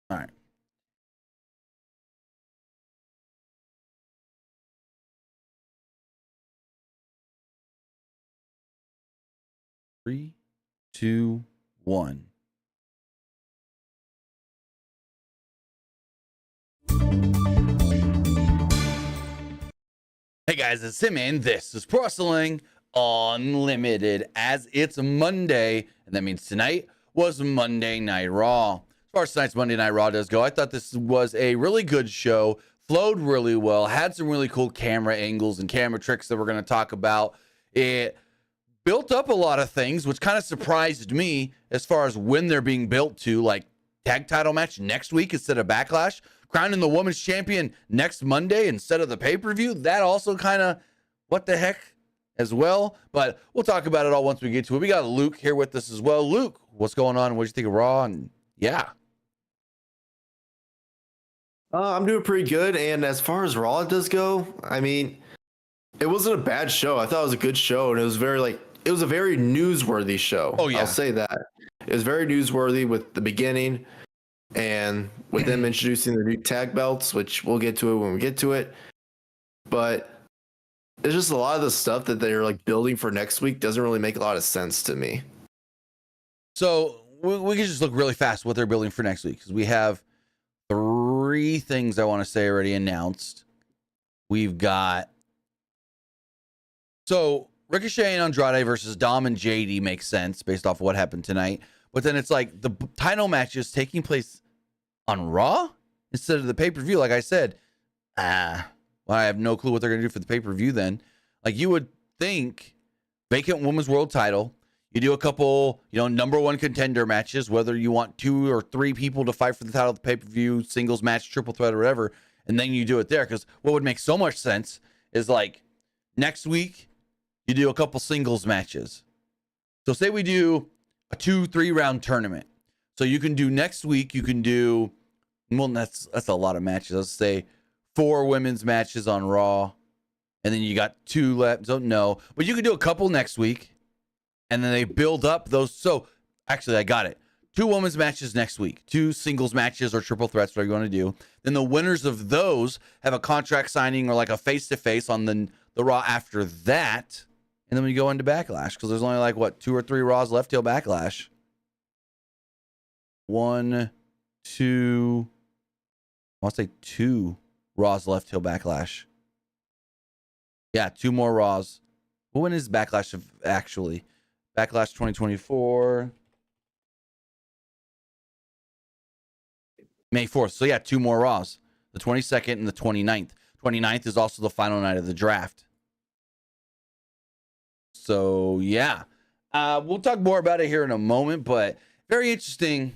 All right. Three, two, one. Hey guys, it's Sim, and this is Pro Wrestling Unlimited, as it's Monday, and that means tonight was Monday Night Raw. As far as tonight's Monday Night Raw does go, I thought this was a really good show, flowed really well, had some really cool camera angles and camera tricks that we're going to talk about. It built up a lot of things, which kind of surprised me as far as when they're being built to, like tag title match next week instead of Backlash. Crowning the women's champion next Monday instead of the pay-per-view. That also kind of, what the heck as well. But we'll talk about it all once we get to it. We got Luke here with us as well. Luke, what's going on? What do you think of Raw? And yeah. I'm doing pretty good. And as far as Raw does go, I mean, it wasn't a bad show. I thought it was a good show. And it was a very newsworthy show. Oh, yeah. I'll say that. It was very newsworthy with the beginning. And with them introducing the new tag belts, which we'll get to it when we get to it. But it's just a lot of the stuff that they're like building for next week doesn't really make a lot of sense to me. So we can just look really fast what they're building for next week, because we have 3 things I want to say already announced. We've got, so Ricochet and Andrade versus Dom and JD makes sense based off of what happened tonight. But then it's like the title matches taking place on Raw instead of the pay-per-view. Like I said, well, I have no clue what they're going to do for the pay-per-view then. Like, you would think vacant women's world title, you do a couple, number 1 contender matches, whether you want 2 or 3 people to fight for the title of the pay-per-view, singles match, triple threat, or whatever, and then you do it there. Because what would make so much sense is, like, next week, you do a couple singles matches. So say we do a 2-3 round tournament. So you can do next week, you can do, well, that's a lot of matches. Let's say 4 women's matches on Raw, and then you got 2 left. Don't know, but you can do a couple next week, and then they build up those. So actually, I got it. 2 women's matches next week, 2 singles matches or triple threats, whatever you want to do. Then the winners of those have a contract signing or like a face-to-face on the Raw after that. And then we go into Backlash, because there's only like, what, 2 or 3 Raws left till Backlash. 1, 2, I want to say 2 Raws left till Backlash. Yeah, 2 more Raws. But when is Backlash actually? Backlash 2024. May 4th. So yeah, 2 more Raws. The 22nd and the 29th. 29th is also the final night of the draft. So, yeah, we'll talk more about it here in a moment, but very interesting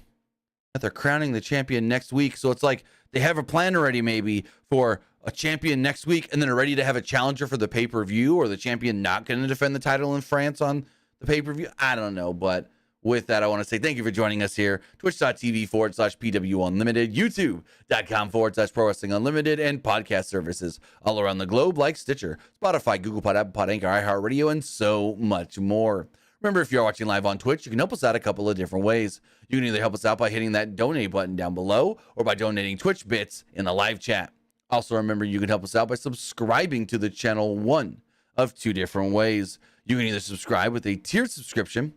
that they're crowning the champion next week. So it's like they have a plan already maybe for a champion next week, and then are ready to have a challenger for the pay-per-view, or the champion not going to defend the title in France on the pay-per-view. I don't know, but with that, I want to say thank you for joining us here. Twitch.tv/PWU Unlimited, YouTube.com/Pro Wrestling Unlimited, and podcast services all around the globe like Stitcher, Spotify, Google Pod, Apple Pod, Anchor, iHeartRadio, and so much more. Remember, if you're watching live on Twitch, you can help us out a couple of different ways. You can either help us out by hitting that donate button down below, or by donating Twitch bits in the live chat. Also, remember, you can help us out by subscribing to the channel, one of 2 different ways. You can either subscribe with a tiered subscription,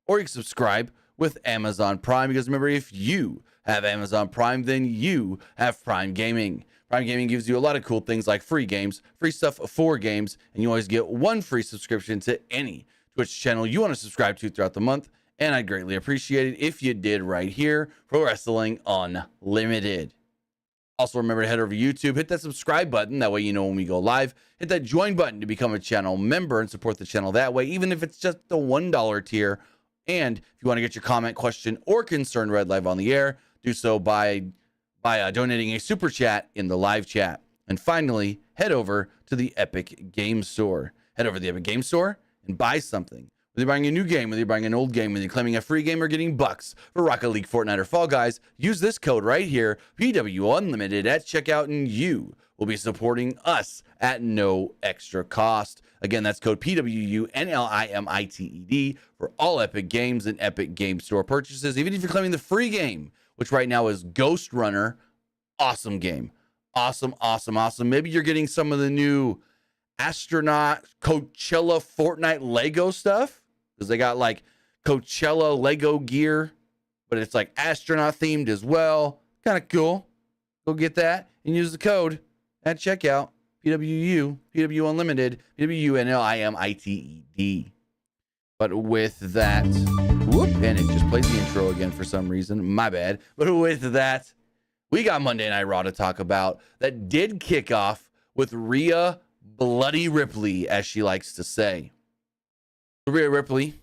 or you can subscribe with Amazon Prime, because remember, if you have Amazon Prime, then you have Prime Gaming. Prime Gaming gives you a lot of cool things like free games, free stuff for games, and you always get 1 free subscription to any Twitch channel you want to subscribe to throughout the month. And I'd greatly appreciate it if you did right here, Pro Wrestling Unlimited. Also, remember to head over to YouTube, hit that subscribe button. That way you know when we go live. Hit that join button to become a channel member and support the channel that way, even if it's just the $1 tier. And if you want to get your comment, question, or concern read live on the air, do so by donating a super chat in the live chat. And finally, head over to the Epic Game Store. Head over to the Epic Game Store and buy something. Whether you're buying a new game, whether you're buying an old game, whether you're claiming a free game or getting bucks for Rocket League, Fortnite, or Fall Guys, use this code right here, PW Unlimited, at checkout, and you will be supporting us at no extra cost. Again, that's code PWU NLIMITED for all Epic Games and Epic Game Store purchases. Even if you're claiming the free game which right now is Ghost Runner. Awesome game. Awesome. Maybe you're getting some of the new astronaut Coachella Fortnite Lego stuff, because they got like Coachella Lego gear, but it's like astronaut themed as well. Kind of cool. Go get that and use the code at checkout. PWU Unlimited, PWUNLIMITED. But with that, and it just plays the intro again for some reason. My bad. But with that, we got Monday Night Raw to talk about that did kick off with Rhea Bloody Ripley, as she likes to say. Rhea Ripley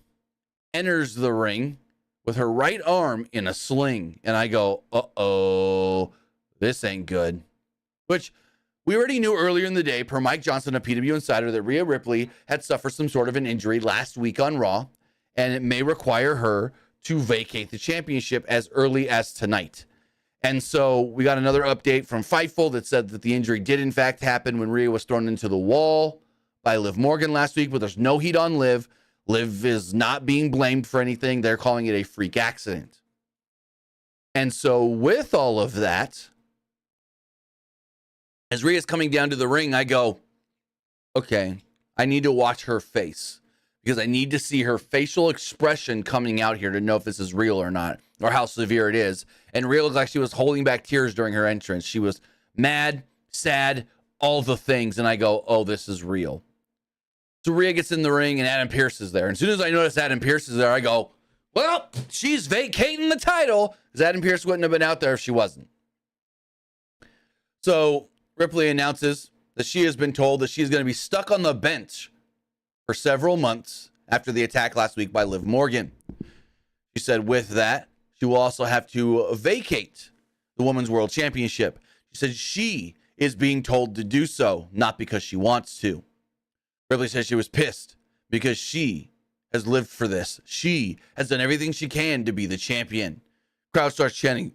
enters the ring with her right arm in a sling. And I go, uh-oh, this ain't good. Which we already knew earlier in the day, per Mike Johnson of PW Insider, that Rhea Ripley had suffered some sort of an injury last week on Raw, and it may require her to vacate the championship as early as tonight. And so we got another update from Fightful that said that the injury did in fact happen when Rhea was thrown into the wall by Liv Morgan last week, but there's no heat on Liv. Liv is not being blamed for anything. They're calling it a freak accident. And so with all of that, as Rhea's coming down to the ring, I go, okay, I need to watch her face, because I need to see her facial expression coming out here to know if this is real or not, or how severe it is. And Rhea looked like she was holding back tears during her entrance. She was mad, sad, all the things. And I go, oh, this is real. So Rhea gets in the ring and Adam Pearce is there. And as soon as I notice Adam Pearce is there, I go, well, she's vacating the title, because Adam Pearce wouldn't have been out there if she wasn't. So Ripley announces that she has been told that she's going to be stuck on the bench for several months after the attack last week by Liv Morgan. She said with that, she will also have to vacate the Women's World Championship. She said she is being told to do so, not because she wants to. Ripley says she was pissed because she has lived for this. She has done everything she can to be the champion. Crowd starts chanting,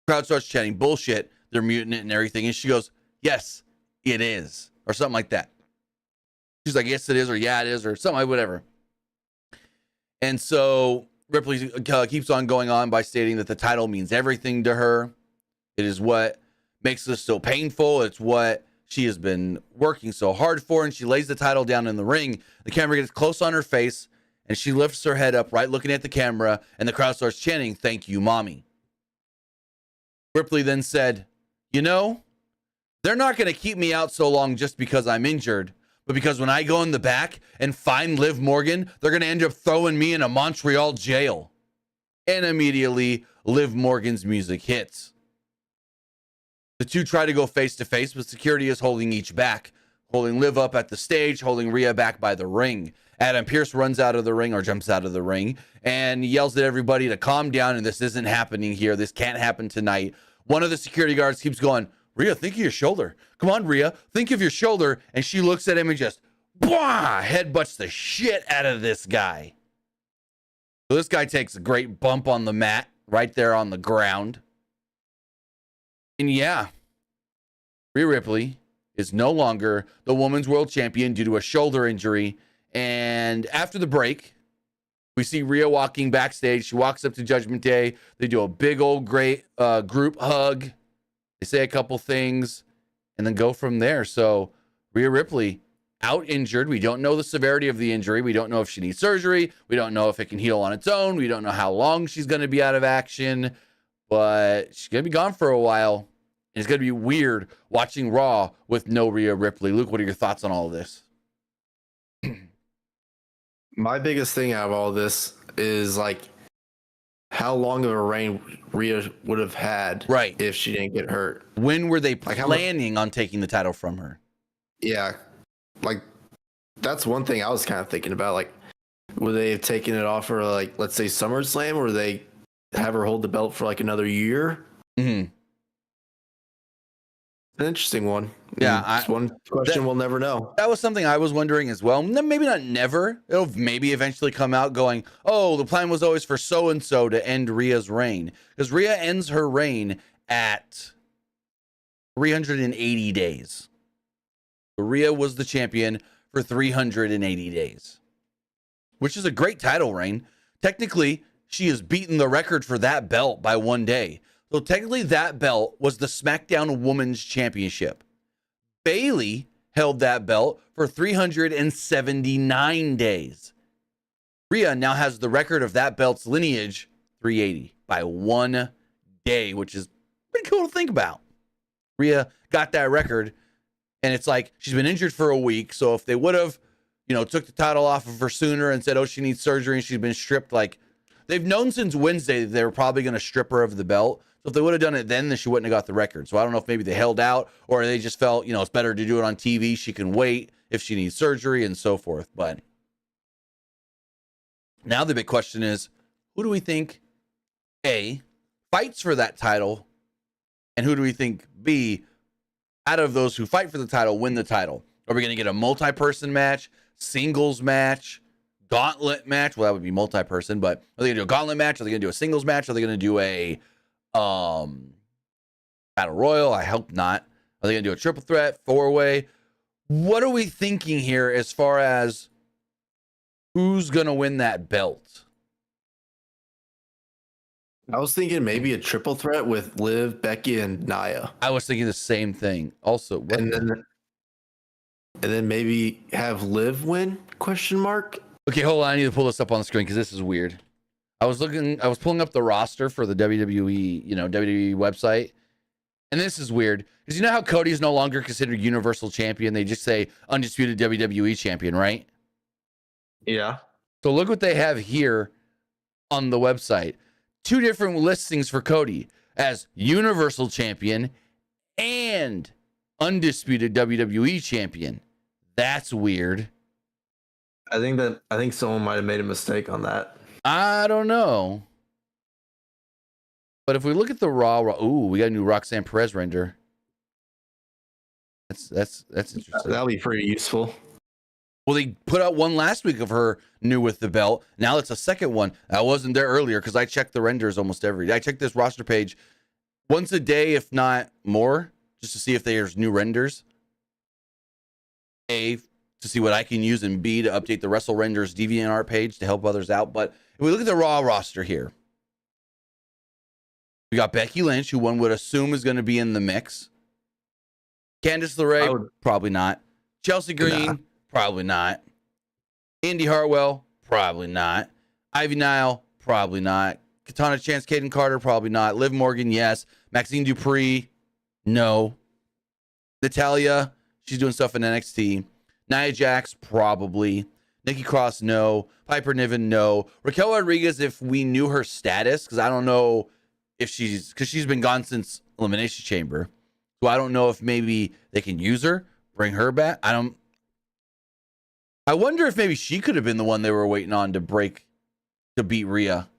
bullshit. They're muting it and everything. And she goes, yes, it is. Or something like that. She's like, yes, it is. Or yeah, it is. Or something like whatever. And so Ripley keeps on going on by stating that the title means everything to her. It is what makes this so painful. It's what she has been working so hard for. And she lays the title down in the ring. The camera gets close on her face. And she lifts her head up, right, looking at the camera. And the crowd starts chanting, thank you, Mami. Ripley then said, you know, they're not going to keep me out so long just because I'm injured, but because when I go in the back and find Liv Morgan, they're going to end up throwing me in a Montreal jail. And immediately, Liv Morgan's music hits. The two try to go face to face, but security is holding each back, holding Liv up at the stage, holding Rhea back by the ring. Adam Pearce runs out of the ring, or jumps out of the ring, and yells at everybody to calm down, and this isn't happening here. This can't happen tonight. One of the security guards keeps going, Rhea, think of your shoulder. Come on, Rhea, think of your shoulder. And she looks at him and just, headbutts the shit out of this guy. So this guy takes a great bump on the mat right there on the ground. And yeah, Rhea Ripley is no longer the Women's World Champion due to a shoulder injury. And after the break, we see Rhea walking backstage. She walks up to Judgment Day. They do a big old great group hug. They say a couple things and then go from there. So Rhea Ripley out injured. We don't know the severity of the injury. We don't know if she needs surgery. We don't know if it can heal on its own. We don't know how long she's going to be out of action, but she's going to be gone for a while. And it's going to be weird watching Raw with no Rhea Ripley. Luke, what are your thoughts on all of this? My biggest thing out of all this is like how long of a reign Rhea would have had, right, if she didn't get hurt. When were they planning on taking the title from her? Yeah, like that's one thing I was kind of thinking about. Like, would they have taken it off her, like, let's say SummerSlam, or they have her hold the belt for like another year? Mm-hmm. An interesting one. Yeah, it's one question we'll never know. That was something I was wondering as well. Maybe not never. It'll maybe eventually come out going, oh, the plan was always for so-and-so to end Rhea's reign. Because Rhea ends her reign at 380 days. Rhea was the champion for 380 days, which is a great title reign. Technically, she has beaten the record for that belt by 1 day. So technically that belt was the SmackDown Women's Championship. Bayley held that belt for 379 days. Rhea now has the record of that belt's lineage, 380, by 1 day, which is pretty cool to think about. Rhea got that record, and it's like she's been injured for a week. So if they would have, took the title off of her sooner and said, oh, she needs surgery and she's been stripped, like they've known since Wednesday that they were probably going to strip her of the belt. So if they would have done it then she wouldn't have got the record. So I don't know if maybe they held out or they just felt, it's better to do it on TV. She can wait if she needs surgery and so forth. But now the big question is, who do we think, A, fights for that title? And who do we think, B, out of those who fight for the title, win the title? Are we going to get a multi-person match, singles match, gauntlet match? Well, that would be multi-person, but are they going to do a gauntlet match? Are they going to do a singles match? Are they going to do a battle royal? I hope not. Are they going to do a triple threat, four-way? What are we thinking here as far as who's going to win that belt? I was thinking maybe a triple threat with Liv, Becky, and Nia. I was thinking the same thing. Also, and then maybe have Liv win? Question mark. Okay, hold on. I need to pull this up on the screen because this is weird. I was pulling up the roster for the WWE, WWE website, and this is weird because how Cody is no longer considered Universal Champion. They just say undisputed WWE Champion, right? Yeah. So look what they have here on the website. 2 different listings for Cody as Universal Champion and undisputed WWE Champion. That's weird. I think someone might have made a mistake on that. I don't know. But if we look at the Raw, ooh, we got a new Roxanne Perez render. That's interesting. That'll be pretty useful. Well, they put out one last week of her new with the belt. Now it's a second one. I wasn't there earlier because I check the renders almost every day. I check this roster page once a day, if not more, just to see if there's new renders. A, to see what I can use, and B, to update the Wrestle Renders DeviantArt page to help others out. But if we look at the Raw roster here, we got Becky Lynch, who one would assume is going to be in the mix. Candice LeRae, probably not. Chelsea Green, probably not. Indy Hartwell, probably not. Ivy Nile, probably not. Katana Chance, Kaden Carter, probably not. Liv Morgan, yes. Maxine Dupree, no. Natalya, she's doing stuff in NXT. Nia Jax, probably. Nikki Cross, no. Piper Niven, no. Raquel Rodriguez, if we knew her status, because I don't know if because she's been gone since Elimination Chamber. So I don't know if maybe they can use her, bring her back. I wonder if maybe she could have been the one they were waiting on to beat Rhea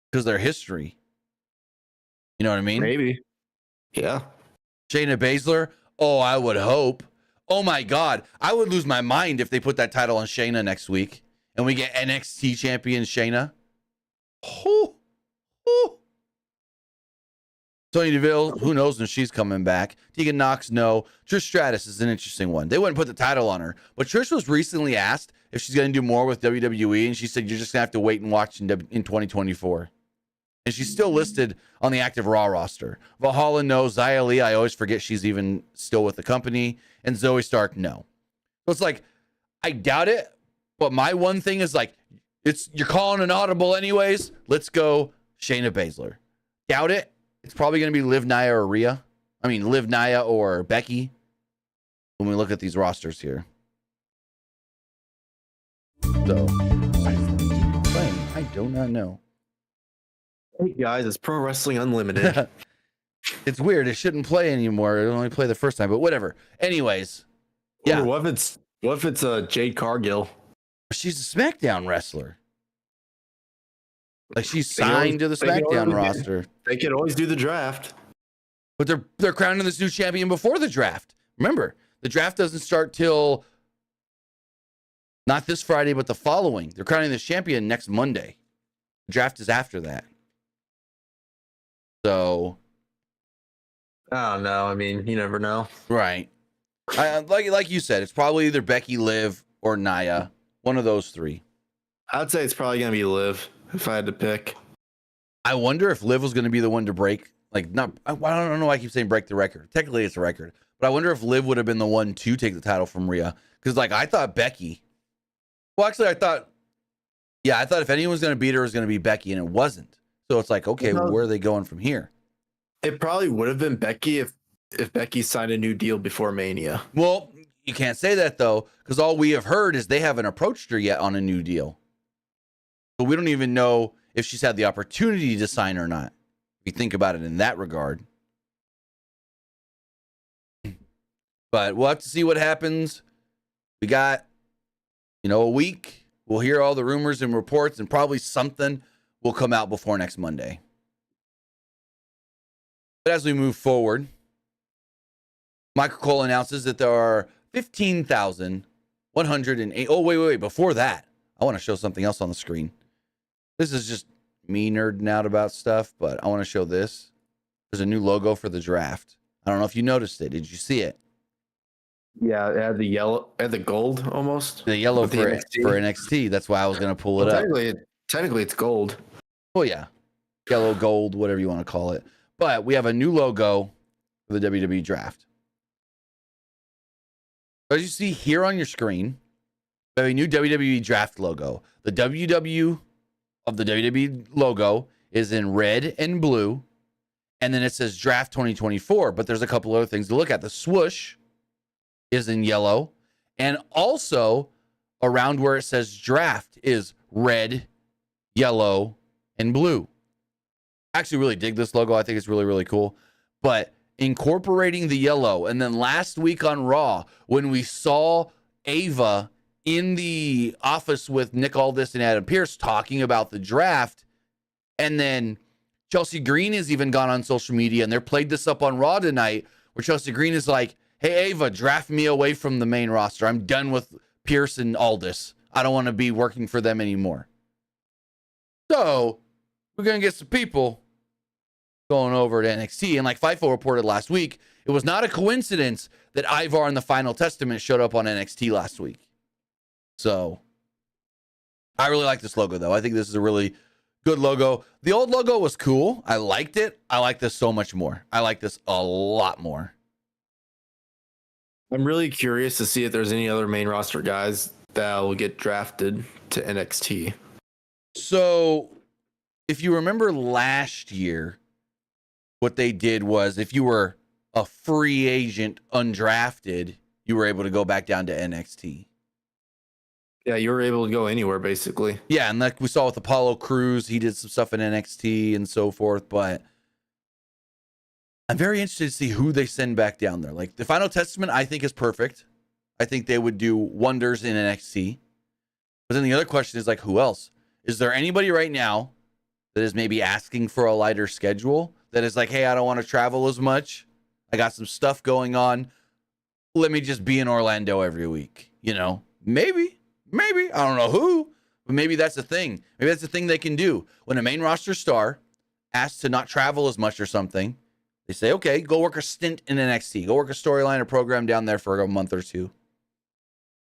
because of their history. You know what I mean? Maybe. Yeah. Shayna Baszler. Oh, I would hope. Oh my God. I would lose my mind if they put that title on Shayna next week and we get NXT champion Shayna. Oh. Sonya Deville, who knows when she's coming back. Tegan Knox, no. Trish Stratus is an interesting one. They wouldn't put the title on her, but Trish was recently asked if she's going to do more with WWE, and she said, you're just going to have to wait and watch in 2024. And she's still listed on the active Raw roster. Valhalla, no. Xia Li, I always forget she's even still with the company. And Zoe Stark, no. So it's like, I doubt it, but my one thing is like, you're calling an audible anyways. Let's go Shayna Baszler. Doubt it. It's probably going to be Liv, Nia, or Rhea. I mean, Liv, Nia, or Becky when we look at these rosters here. So, why does that keep playing? I do not know. Hey, guys, it's Pro Wrestling Unlimited. It's weird. It shouldn't play anymore. It only played the first time, but whatever. Anyways. Yeah. Ooh, what if it's Jade Cargill? She's a SmackDown wrestler. Like she's signed to the SmackDown roster. They could always do the draft. But they're crowning this new champion before the draft. Remember, the draft doesn't start till not this Friday, but the following. They're crowning this champion next Monday. The draft is after that. So I don't know. I mean, you never know. Right. Like you said, it's probably either Becky, Liv, or Nia. One of those three. I'd say it's probably gonna be Liv. if I had to pick. I wonder if Liv was going to be the one to break. I don't know why I keep saying break the record. Technically, it's a record. But I wonder if Liv would have been the one to take the title from Rhea. Because, I thought Becky. Well, actually, I thought if anyone was going to beat her, it was going to be Becky, and it wasn't. So it's okay, where are they going from here? It probably would have been Becky if Becky signed a new deal before Mania. Well, you can't say that, though, because all we have heard is they haven't approached her yet on a new deal. So we don't even know if she's had the opportunity to sign or not. If you think about it in that regard. But we'll have to see what happens. We got, a week. We'll hear all the rumors and reports, and probably something will come out before next Monday. But as we move forward, Michael Cole announces that there are 15,108. Oh, wait. Before that, I want to show something else on the screen. This is just me nerding out about stuff, but I want to show this. There's a new logo for the draft. I don't know if you noticed it. Did you see it? Yeah, it had the yellow, it had the gold almost. The yellow for NXT. That's why I was going to pull it up. Technically, it's gold. Oh, yeah. Yellow, gold, whatever you want to call it. But we have a new logo for the WWE draft. As you see here on your screen, we have a new WWE draft logo. The WW of the WWE logo is in red and blue. And then it says draft 2024. But there's a couple other things to look at. The swoosh is in yellow. And also around where it says draft is red, yellow, and blue. I actually really dig this logo. I think it's really, really cool. But incorporating the yellow, and then last week on Raw, when we saw Ava in the office with Nick Aldis and Adam Pearce talking about the draft, and then Chelsea Green has even gone on social media, and they're played this up on Raw tonight, where Chelsea Green is like, hey, Ava, draft me away from the main roster. I'm done with Pearce and Aldis. I don't want to be working for them anymore. So we're going to get some people going over to NXT. And like FIFO reported last week, it was not a coincidence that Ivar and the Final Testament showed up on NXT last week. So I really like this logo, though. I think this is a really good logo. The old logo was cool. I liked it. I like this so much more. I like this a lot more. I'm really curious to see if there's any other main roster guys that will get drafted to NXT. So if you remember last year, what they did was if you were a free agent undrafted, you were able to go back down to NXT. Yeah, you were able to go anywhere, basically. Yeah, and like we saw with Apollo Crews, he did some stuff in NXT and so forth, but I'm very interested to see who they send back down there. Like the Final Testament, I think is perfect. I think they would do wonders in NXT. But then the other question is who else? Is there anybody right now that is maybe asking for a lighter schedule? That is hey, I don't want to travel as much. I got some stuff going on. Let me just be in Orlando every week. Maybe. I don't know who, but maybe that's a thing. Maybe that's a thing they can do. When a main roster star asks to not travel as much or something, they say, okay, go work a stint in NXT. Go work a storyline or program down there for a month or two.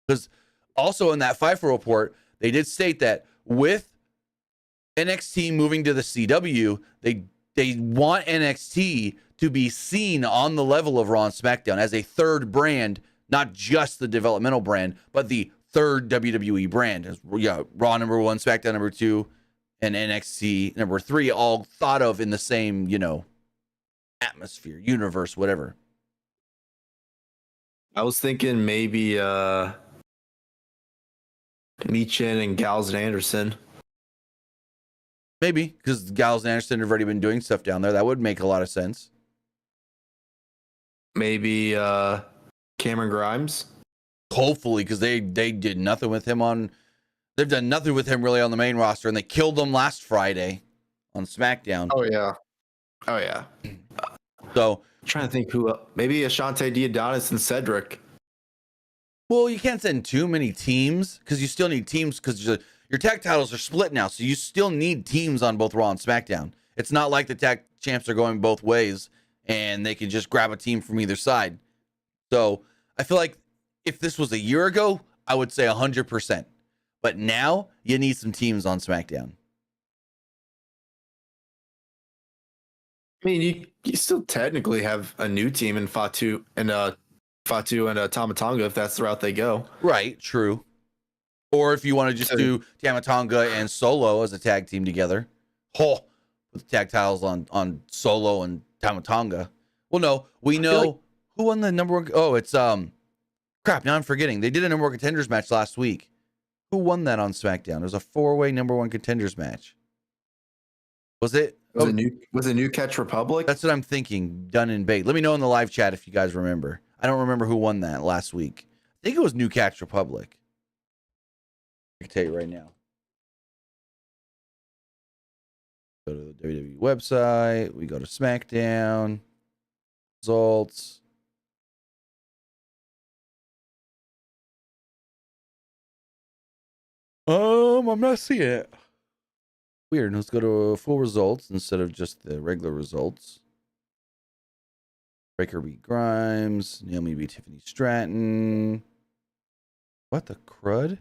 Because also in that FIFO report, they did state that with NXT moving to the CW, they want NXT to be seen on the level of Raw and SmackDown as a third brand, not just the developmental brand, but the third WWE brand. Raw number 1, SmackDown number 2, and NXT number 3, all thought of in the same, atmosphere, universe, whatever. I was thinking maybe Michin and Gallows and Anderson. Maybe, because Gallows and Anderson have already been doing stuff down there. That would make a lot of sense. Maybe Cameron Grimes. Hopefully, because they did nothing with him on... They've done nothing with him really on the main roster, and they killed him last Friday on SmackDown. Oh, yeah. So... I'm trying to think who... maybe Ashante Diodonis and Cedric. Well, you can't send too many teams, because you still need teams, because your tag titles are split now, so you still need teams on both Raw and SmackDown. It's not like the tag champs are going both ways, and they can just grab a team from either side. So, I feel like if this was a year ago, I would say 100%. But now, you need some teams on SmackDown. I mean, you still technically have a new team in Fatu and Tama Tonga if that's the route they go. Right, true. Or if you want to just do Tama Tonga and Solo as a tag team together. With the tag titles on Solo and Tama Tonga. Well, no, we know who won the number one. Oh, it's crap. Now I'm forgetting. They did a number one contenders match last week. Who won that on SmackDown? It was a 4-way number one contenders match. Was it? Was it New Catch Republic? That's what I'm thinking. Done in Bait. Let me know in the live chat if you guys remember. I don't remember who won that last week. I think it was New Catch Republic. I can tell you right now. Go to the WWE website. We go to SmackDown. Results. I'm not seeing it. Weird. Let's go to full results instead of just the regular results. Breaker beat Grimes. Naomi beat Tiffany Stratton. What the crud?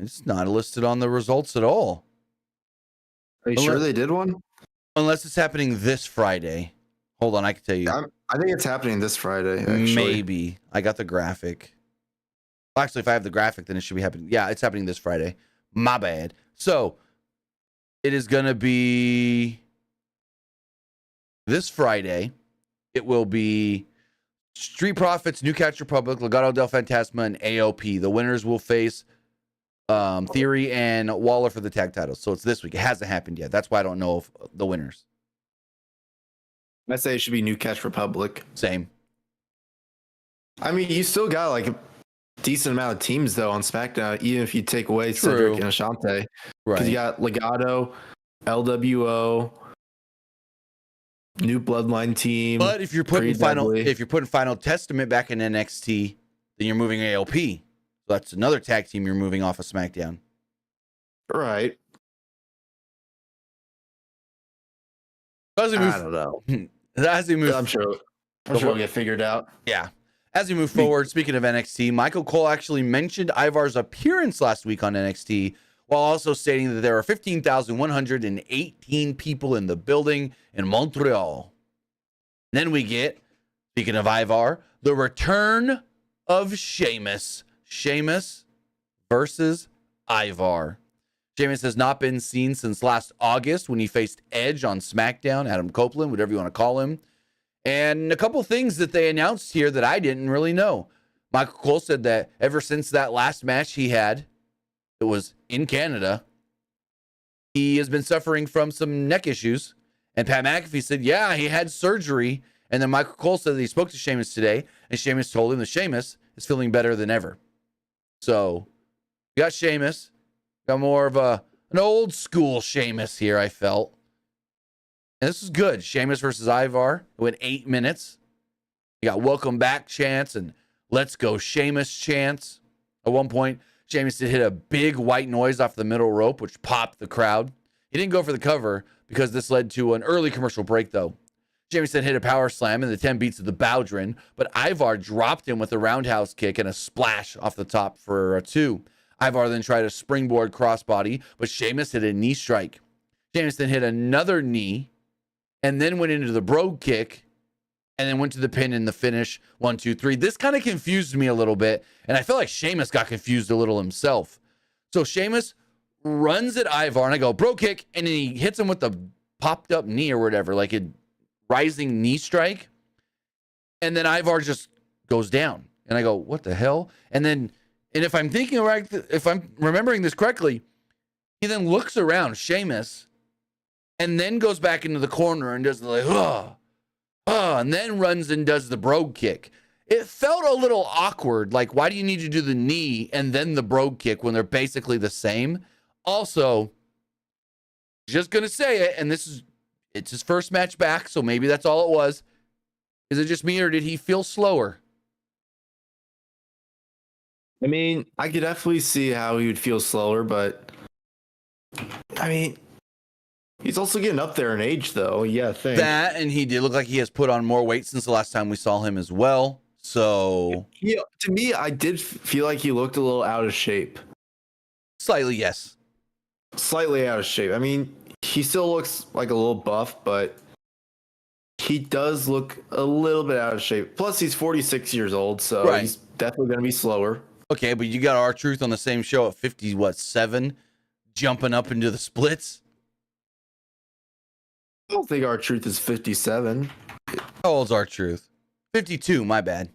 It's not listed on the results at all. Are you sure they did one? Unless it's happening this Friday. Hold on, I can tell you. I think it's happening this Friday, actually. Maybe. I got the graphic. Well, actually, if I have the graphic, then it should be happening. Yeah, it's happening this Friday. My bad. So, it is going to be this Friday. It will be Street Profits, New Catch Republic, Legado del Fantasma, and AOP. The winners will face Theory and Waller for the tag titles. So it's this week. It hasn't happened yet. That's why I don't know if the winners. I say it should be New Catch Republic. Same. I mean, you still got like a decent amount of teams though on SmackDown, even if you take away Cedric and Ashante. Right. Because you got Legado, LWO, new Bloodline team. But if you're putting Final Testament back in NXT, then you're moving AOP. So that's another tag team you're moving off of SmackDown. Right. I don't know. As we move, I'm sure it'll get figured out. Yeah. As we move forward, speaking of NXT, Michael Cole actually mentioned Ivar's appearance last week on NXT, while also stating that there are 15,118 people in the building in Montreal. Then we get, speaking of Ivar, the return of Sheamus. Sheamus versus Ivar. Sheamus has not been seen since last August when he faced Edge on SmackDown, Adam Copeland, whatever you want to call him. And a couple things that they announced here that I didn't really know. Michael Cole said that ever since that last match he had, it was in Canada, he has been suffering from some neck issues. And Pat McAfee said, yeah, he had surgery. And then Michael Cole said that he spoke to Sheamus today, and Sheamus told him that Sheamus is feeling better than ever. So, we got Sheamus. Got more of an old school Sheamus here, I felt. And this is good. Sheamus versus Ivar. It went 8 minutes. You got welcome back chants and let's go Sheamus chants. At one point, Sheamus did hit a big white noise off the middle rope, which popped the crowd. He didn't go for the cover because this led to an early commercial break, though. Sheamus then hit a power slam in the 10 beats of the Bowdrin, but Ivar dropped him with a roundhouse kick and a splash off the top for a 2. Ivar then tried a springboard crossbody, but Sheamus hit a knee strike. Sheamus then hit another knee and then went into the brogue kick and then went to the pin in the finish. 1, 2, 3. This kind of confused me a little bit, and I feel like Sheamus got confused a little himself. So Sheamus runs at Ivar, and I go, brogue kick, and then he hits him with the popped up knee or whatever, like a rising knee strike. And then Ivar just goes down. And I go, what the hell? And if I'm thinking right, if I'm remembering this correctly, he then looks around, Sheamus, and then goes back into the corner and does the and then runs and does the brogue kick. It felt a little awkward. Like, why do you need to do the knee and then the brogue kick when they're basically the same? Also, just gonna say it, and it's his first match back, so maybe that's all it was. Is it just me, or did he feel slower? I mean, I could definitely see how he would feel slower, but I mean, he's also getting up there in age, though. Yeah, thanks. That, and he did look like he has put on more weight since the last time we saw him as well. So, yeah, to me, I did feel like he looked a little out of shape. Slightly, yes. Slightly out of shape. I mean, he still looks like a little buff, but he does look a little bit out of shape. Plus, he's 46 years old, so Right. he's definitely going to be slower. Okay, but you got R-Truth on the same show at 7, jumping up into the splits. I don't think R-Truth is 57. How old's R-Truth? 52, my bad.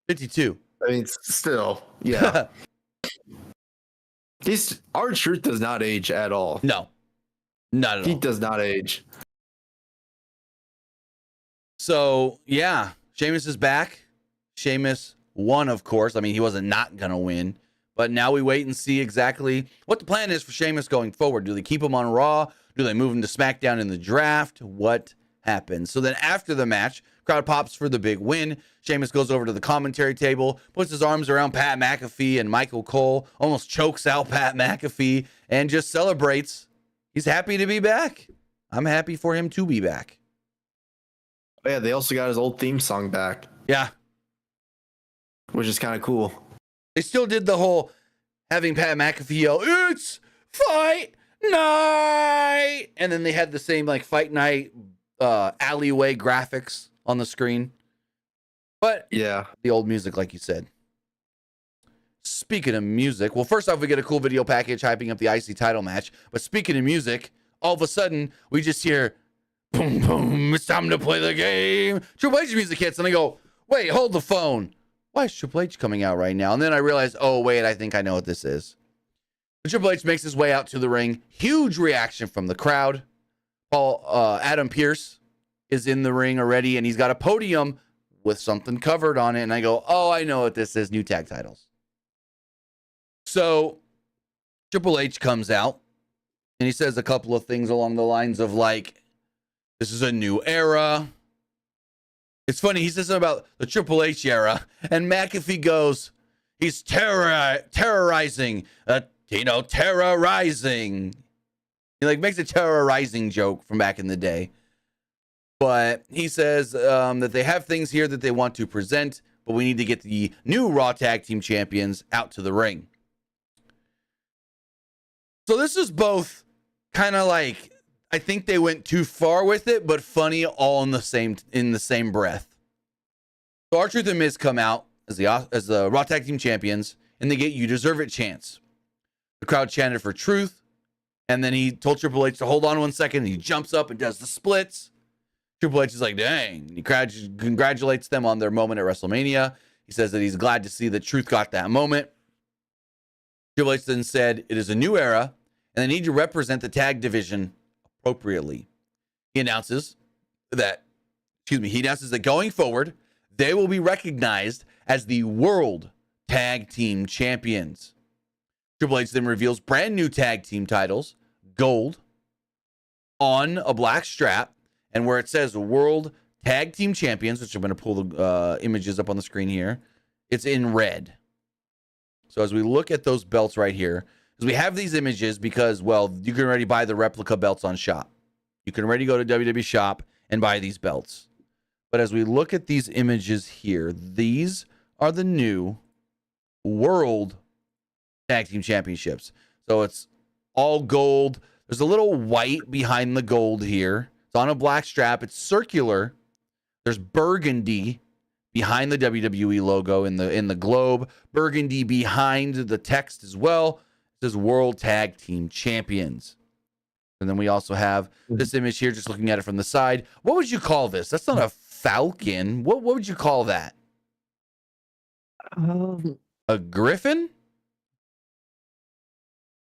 52. I mean, still, yeah. R-Truth does not age at all. No, not at all. He does not age. So, yeah, Sheamus is back. Sheamus won, of course. I mean, he wasn't not going to win. But now we wait and see exactly what the plan is for Sheamus going forward. Do they keep him on Raw? Do they move him to SmackDown in the draft? What happens? So then after the match, crowd pops for the big win. Sheamus goes over to the commentary table, puts his arms around Pat McAfee and Michael Cole, almost chokes out Pat McAfee, and just celebrates. He's happy to be back. I'm happy for him to be back. Oh, yeah, they also got his old theme song back. Yeah. Which is kind of cool. They still did the whole having Pat McAfee yell, "It's fight night!" And then they had the same like fight night alleyway graphics on the screen. But yeah, the old music, like you said. Speaking of music, well, first off, we get a cool video package hyping up the IC title match. But speaking of music, all of a sudden, we just hear, boom, boom, it's time to play the game. Triple H music hits, and I go, wait, hold the phone. Why is Triple H coming out right now? And then I realized, oh, wait, I think I know what this is. And Triple H makes his way out to the ring. Huge reaction from the crowd. Adam Pearce is in the ring already, and he's got a podium with something covered on it. And I go, oh, I know what this is. New tag titles. So Triple H comes out, and he says a couple of things along the lines of, like, this is a new era. It's funny, he says something about the Triple H era, and McAfee goes, he's terrorizing, terrorizing. He like makes a terrorizing joke from back in the day. But he says that they have things here that they want to present, but we need to get the new Raw Tag Team Champions out to the ring. So this is both kind of like, I think they went too far with it, but funny all in the same breath. So R-Truth and Miz come out as the Raw Tag Team Champions, and they get "You Deserve It" chants. The crowd chanted for Truth, and then he told Triple H to hold on 1 second, and he jumps up and does the splits. Triple H is like, dang. He congratulates them on their moment at WrestleMania. He says that he's glad to see that Truth got that moment. Triple H then said, it is a new era, and they need to represent the tag division appropriately. He announces that going forward, they will be recognized as the World Tag Team Champions. Triple H then reveals brand new tag team titles, gold, on a black strap, and where it says World Tag Team Champions, which I'm going to pull the images up on the screen here, it's in red. So as we look at those belts right here, because we have these images because, well, you can already buy the replica belts on Shop. You can already go to WWE Shop and buy these belts. But as we look at these images here, these are the new World Tag Team Championships. So it's all gold. There's a little white behind the gold here. It's on a black strap. It's circular. There's burgundy behind the WWE logo in the globe. Burgundy behind the text as well. It says World Tag Team Champions. And then we also have this image here, just looking at it from the side. What would you call this? That's not a falcon. What would you call that? A griffin?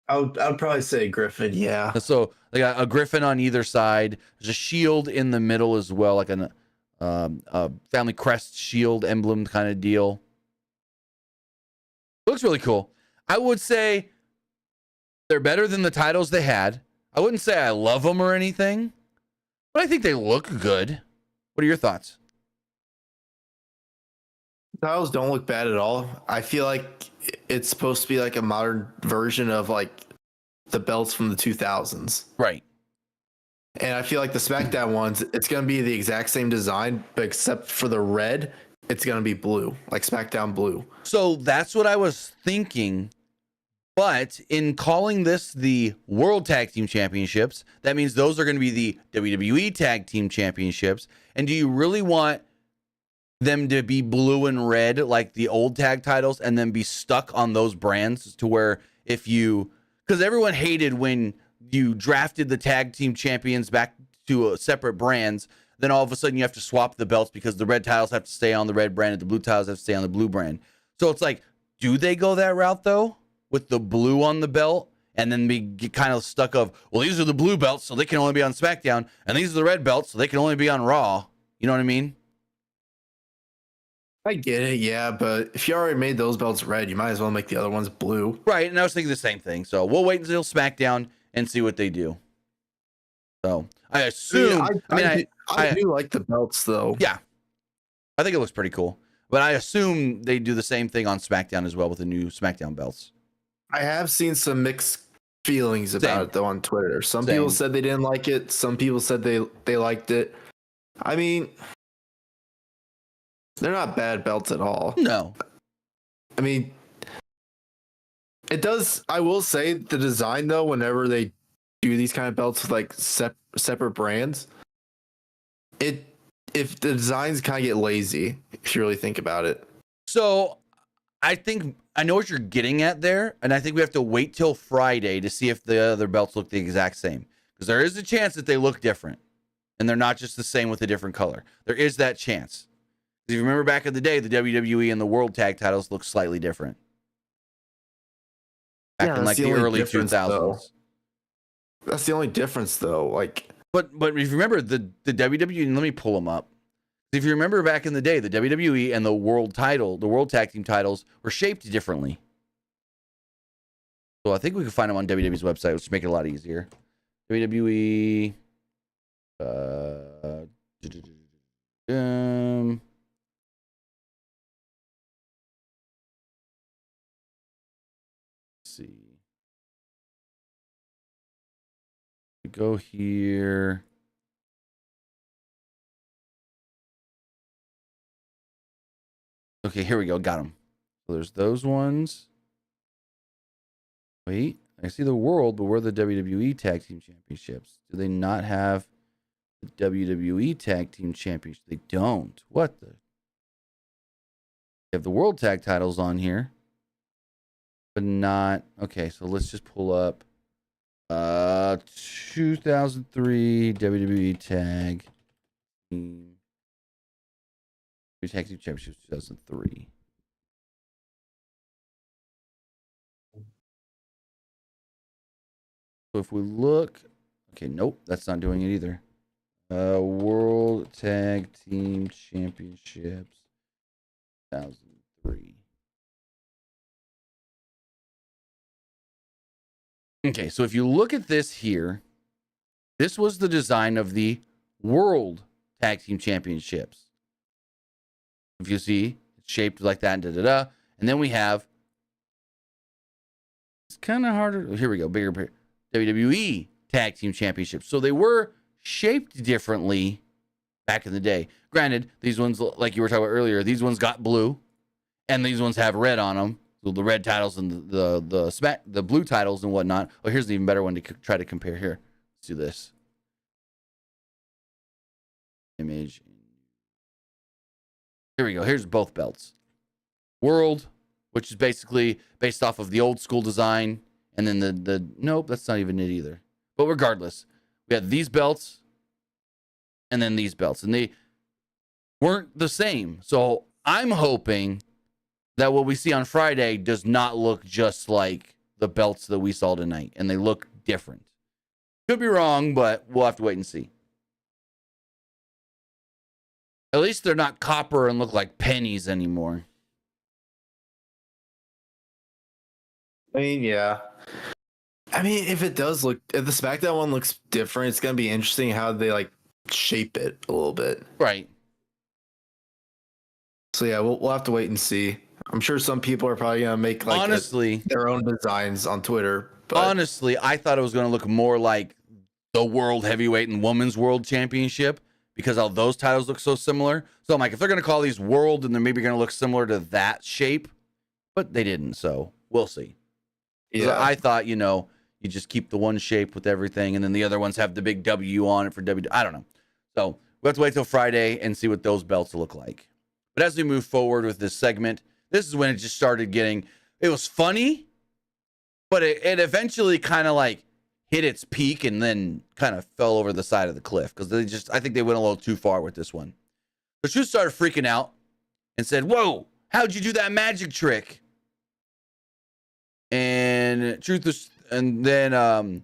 I would probably say Griffin, yeah. So they got a griffin on either side. There's a shield in the middle as well, like a family crest shield emblem kind of deal. Looks really cool. I would say they're better than the titles they had. I wouldn't say I love them or anything, but I think they look good. What are your thoughts? Titles don't look bad at all. I feel like it's supposed to be like a modern version of like the belts from the 2000s. Right. And I feel like the SmackDown ones, it's going to be the exact same design, but except for the red, it's going to be blue, like SmackDown blue. So that's what I was thinking, But in calling this the World Tag Team Championships, that means those are going to be the WWE Tag Team Championships. And do you really want them to be blue and red like the old tag titles and then be stuck on those brands to where because everyone hated when you drafted the tag team champions back to separate brands, then all of a sudden you have to swap the belts because the red titles have to stay on the red brand and the blue titles have to stay on the blue brand. So it's like, do they go that route though, with the blue on the belt, and then be kind of stuck of, well, these are the blue belts, so they can only be on SmackDown, and these are the red belts, so they can only be on Raw. You know what I mean? I get it, yeah, but if you already made those belts red, you might as well make the other ones blue. Right, and I was thinking the same thing. So we'll wait until SmackDown and see what they do. So I assume. I do like the belts, though. Yeah, I think it looks pretty cool. But I assume they do the same thing on SmackDown as well with the new SmackDown belts. I have seen some mixed feelings about it, though, on Twitter. Some people said they didn't like it. Some people said they liked it. I mean, they're not bad belts at all. No. I mean, it does. I will say the design, though, whenever they do these kind of belts with like separate brands, if the designs kind of get lazy, if you really think about it. So I think I know what you're getting at there, and I think we have to wait till Friday to see if the other belts look the exact same, because there is a chance that they look different and they're not just the same with a different color. There is that chance. If you remember back in the day, the WWE and the World Tag titles looked slightly different. Back in like the early 2000s. That's the only difference, though. Like, but if you remember the WWE, let me pull them up. If you remember back in the day, the WWE and the World Tag Team titles were shaped differently. So I think we can find them on WWE's website, which make it a lot easier. WWE. See. We go here. Okay, here we go. Got them. So there's those ones. Wait, I see the World, but where are the WWE Tag Team Championships? Do they not have the WWE Tag Team Championship? They don't. What the? They have the World Tag titles on here, but not. Okay, so let's just pull up 2003 WWE Tag Team Championships 2003. So if we look, okay, nope, that's not doing it either. World Tag Team Championships 2003. Okay, so if you look at this here, this was the design of the World Tag Team Championships. If you see, it's shaped like that, and then we have, it's kind of harder. Here we go, bigger WWE Tag Team Championships. So they were shaped differently back in the day. Granted, these ones, like you were talking about earlier, these ones got blue, and these ones have red on them. So the red titles and the blue titles and whatnot. Oh, here's an even better one to try to compare here. Let's do this. Image. Here we go. Here's both belts. World, which is basically based off of the old school design. And then nope, that's not even it either. But regardless, we had these belts and then these belts. And they weren't the same. So I'm hoping that what we see on Friday does not look just like the belts that we saw tonight. And they look different. Could be wrong, but we'll have to wait and see. At least they're not copper and look like pennies anymore. I mean, yeah. I mean, if the SmackDown one looks different, it's gonna be interesting how they like shape it a little bit. Right. So yeah, we'll have to wait and see. I'm sure some people are probably gonna make like their own designs on Twitter. But honestly, I thought it was gonna look more like the World Heavyweight and Women's World Championship, because all those titles look so similar. So I'm like, if they're going to call these World, then they're maybe going to look similar to that shape. But they didn't, so we'll see. Yeah. I thought, you just keep the one shape with everything, and then the other ones have the big W on it for W. I don't know. So we'll have to wait till Friday and see what those belts look like. But as we move forward with this segment, this is when it just started getting, it was funny, but it eventually kind of like hit its peak and then kind of fell over the side of the cliff because I think they went a little too far with this one. The Truth started freaking out and said, "Whoa, how'd you do that magic trick?" And then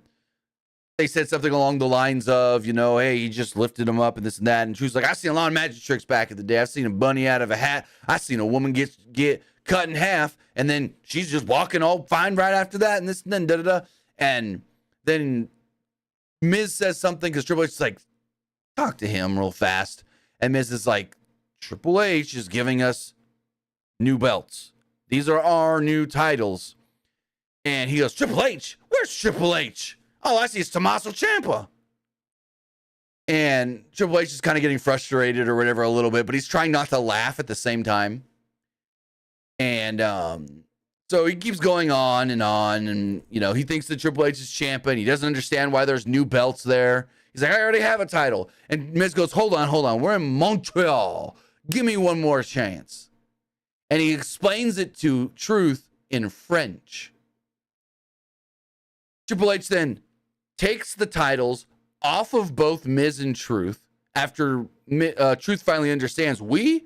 they said something along the lines of, hey, he just lifted him up and this and that. And Truth's like, I've seen a lot of magic tricks back in the day. I've seen a bunny out of a hat. I've seen a woman get cut in half, and then she's just walking all fine right after that, and this and then da-da-da. And then Miz says something because Triple H is like, talk to him real fast. And Miz is like, Triple H is giving us new belts. These are our new titles. And he goes, Triple H? Where's Triple H? Oh, I see it's Tommaso Ciampa. And Triple H is kind of getting frustrated or whatever a little bit, but he's trying not to laugh at the same time. And so he keeps going on, and he thinks that Triple H is Ciampa, and he doesn't understand why there's new belts there. He's like, I already have a title. And Miz goes, hold on. We're in Montreal. Give me one more chance. And he explains it to Truth in French. Triple H then takes the titles off of both Miz and Truth after Truth finally understands, we,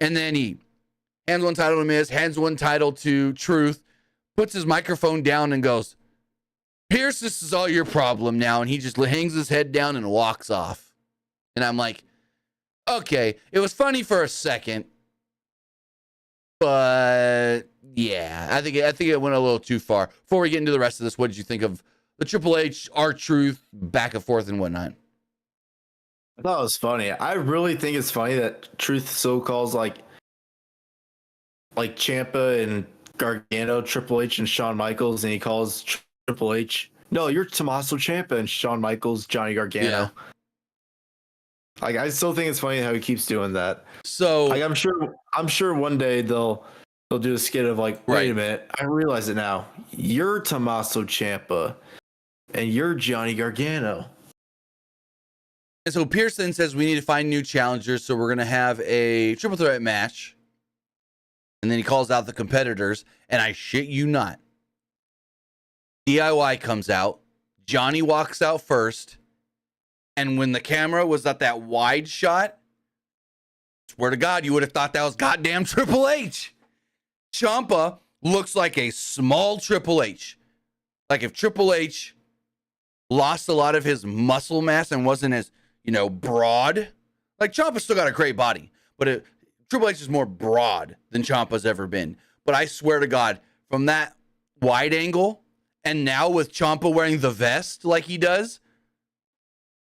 and then he hands one title to Miz, hands one title to Truth, puts his microphone down and goes, Pierce, this is all your problem now. And he just hangs his head down and walks off. And I'm like, okay, it was funny for a second, but yeah, I think it went a little too far. Before we get into the rest of this, what did you think of the Triple H, R-Truth, back and forth and whatnot? I thought it was funny. I really think it's funny that Truth so calls like Ciampa and Gargano, Triple H and Shawn Michaels, and he calls Triple H, no, you're Tommaso Ciampa and Shawn Michaels, Johnny Gargano. Yeah. Like, I still think it's funny how he keeps doing that. So like, I'm sure one day they'll do a skit of like, wait a minute, I realize it now. You're Tommaso Ciampa and you're Johnny Gargano. And so Pearson says we need to find new challengers, so we're going to have a triple threat match. And then he calls out the competitors, and I shit you not, DIY comes out, Johnny walks out first, and when the camera was at that wide shot, swear to God, you would have thought that was goddamn Triple H. Ciampa looks like a small Triple H. Like if Triple H lost a lot of his muscle mass and wasn't as, broad. Like Ciampa still got a great body, but Triple H is more broad than Ciampa's ever been. But I swear to God, from that wide angle, and now with Ciampa wearing the vest like he does,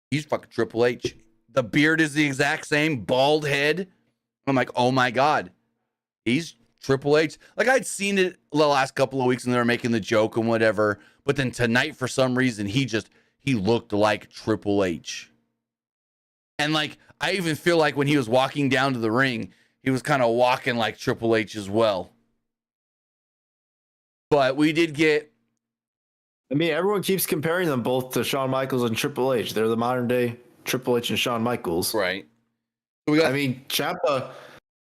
he's fucking Triple H. The beard is the exact same, bald head. I'm like, oh my God, he's Triple H. Like I'd seen it the last couple of weeks and they were making the joke and whatever. But then tonight, for some reason, he looked like Triple H. And like, I even feel like when he was walking down to the ring, he was kind of walking like Triple H as well. But we did get, I mean, everyone keeps comparing them both to Shawn Michaels and Triple H. They're the modern day Triple H and Shawn Michaels. right.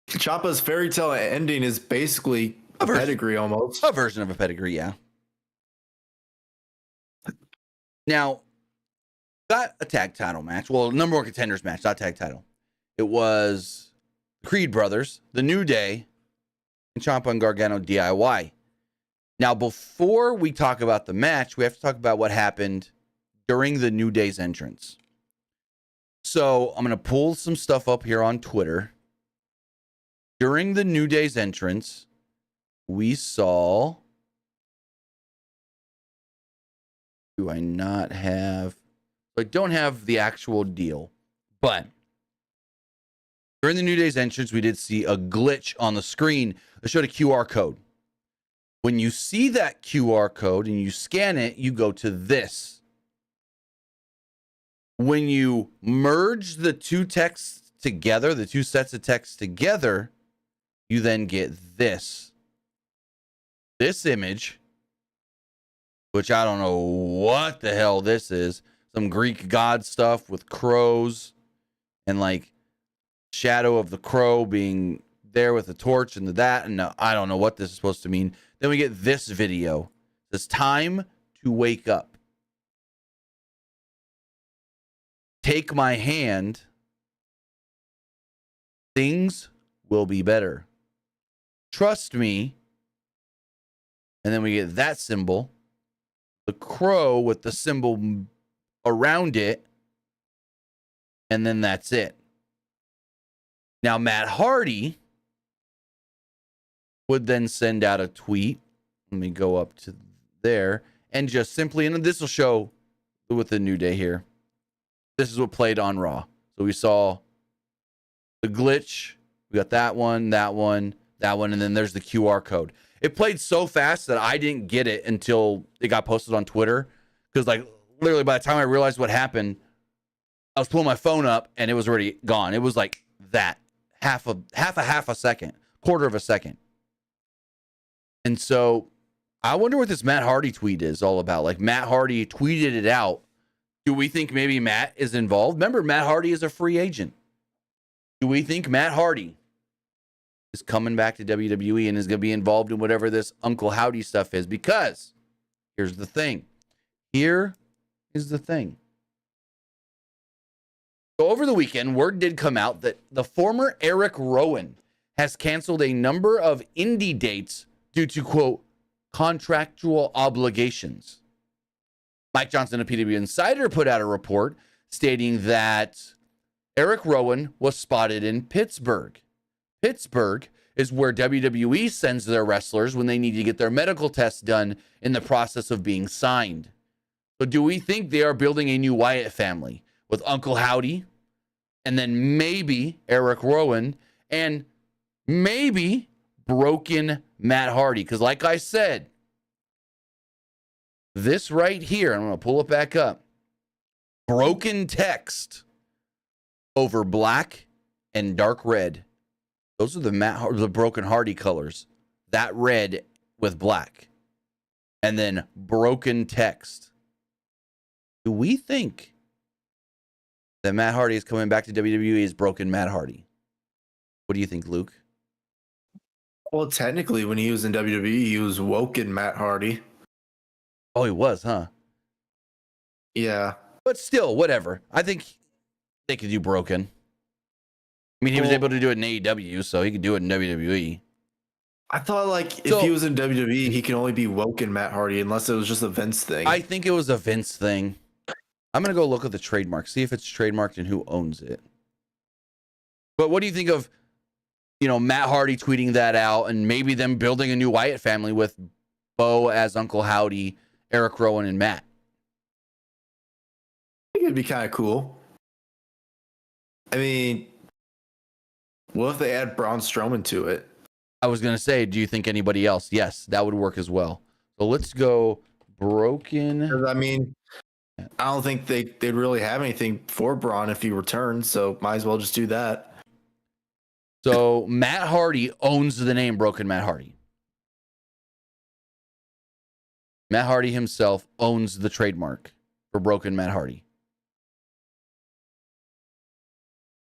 Ciampa's fairy tale ending is basically a pedigree almost. A version of a pedigree, yeah. Now, got a tag title match. Well, number one contenders match, not tag title. It was Creed Brothers, The New Day, and Ciampa and Gargano DIY. Now, before we talk about the match, we have to talk about what happened during the New Day's entrance. So I'm going to pull some stuff up here on Twitter. During the New Day's entrance, we saw... Do I not have... I don't have the actual deal, but during the New Day's entrance, we did see a glitch on the screen that showed a QR code. When you see that QR code and you scan it, you go to this. When you merge the two texts together, the two sets of text together, you then get this. this image, which I don't know what the hell this is. Some Greek god stuff with crows and like shadow of the crow being there with the torch and that. And I don't know what this is supposed to mean. Then we get this video. It's time to wake up. Take my hand. Things will be better. Trust me. And then we get that symbol. The crow with the symbol around it. And then that's it. Now, Matt Hardy would then send out a tweet. Let me go up to there. And just simply, and this will show with the New Day here. This is what played on Raw. So we saw the glitch. We got that one, that one, that one. And then there's the QR code. It played so fast that I didn't get it until it got posted on Twitter. Because like literally by the time I realized what happened, I was pulling my phone up and it was already gone. It was like that. Half a second, quarter of a second. And so I wonder what this Matt Hardy tweet is all about. Like Matt Hardy tweeted it out. Do we think maybe Matt is involved? Remember, Matt Hardy is a free agent. Do we think Matt Hardy is coming back to WWE and is going to be involved in whatever this Uncle Howdy stuff is? Because here's the thing. Here is the thing. So over the weekend, word did come out that the former Eric Rowan has canceled a number of indie dates due to, quote, contractual obligations. Mike Johnson, a PWU insider, put out a report stating that Eric Rowan was spotted in Pittsburgh. Pittsburgh is where WWE sends their wrestlers when they need to get their medical tests done in the process of being signed. So do we think they are building a new Wyatt family with Uncle Howdy and then maybe Eric Rowan and maybe broken Matt Hardy? Because like I said, this right here, I'm going to pull it back up. Broken text over black and dark red. Those are the broken Hardy colors. That red with black. And then broken text. Do we think that Matt Hardy is coming back to WWE as broken Matt Hardy? What do you think, Luke? Well, technically, when he was in WWE, he was woken Matt Hardy. Oh, he was, huh? Yeah. But still, whatever. I think they could do broken. I mean, he was able to do it in AEW, so he could do it in WWE. I thought, like, if he was in WWE, he could only be woken Matt Hardy unless it was just a Vince thing. I think it was a Vince thing. I'm going to go look at the trademark, see if it's trademarked and who owns it. But what do you think of, Matt Hardy tweeting that out and maybe them building a new Wyatt family with Bo as Uncle Howdy, Eric Rowan, and Matt? I think it'd be kind of cool. I mean, what if they add Braun Strowman to it? I was going to say, do you think anybody else? Yes, that would work as well. So let's go broken. I mean, I don't think they'd really have anything for Braun if he returns, so might as well just do that. So Matt Hardy owns the name Broken Matt Hardy. Matt Hardy himself owns the trademark for Broken Matt Hardy.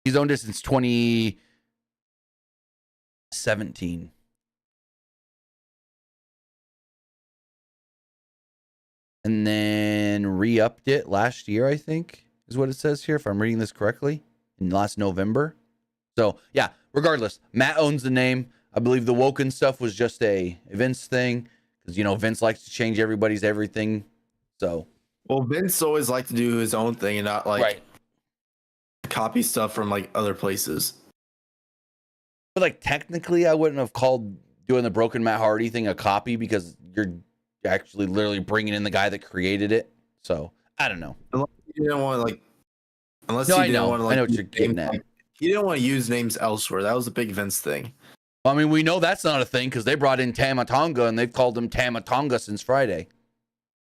He's owned it since 2017. And then re-upped it last year, I think, is what it says here, if I'm reading this correctly, in last November. So, yeah, regardless, Matt owns the name. I believe the Woken stuff was just a Vince thing, because, Vince likes to change everybody's everything. So, well, Vince always liked to do his own thing and not, like, copy stuff from, like, other places. But, like, technically, I wouldn't have called doing the Broken Matt Hardy thing a copy because you're actually literally bringing in the guy that created it. So I don't know. Unless you didn't want to like. Unless no, you I didn't know. want to like. I know what you're getting at. Like, he didn't want to use names elsewhere. That was a big Vince thing. I mean, we know that's not a thing because they brought in Tama Tonga and they've called him Tama Tonga since Friday.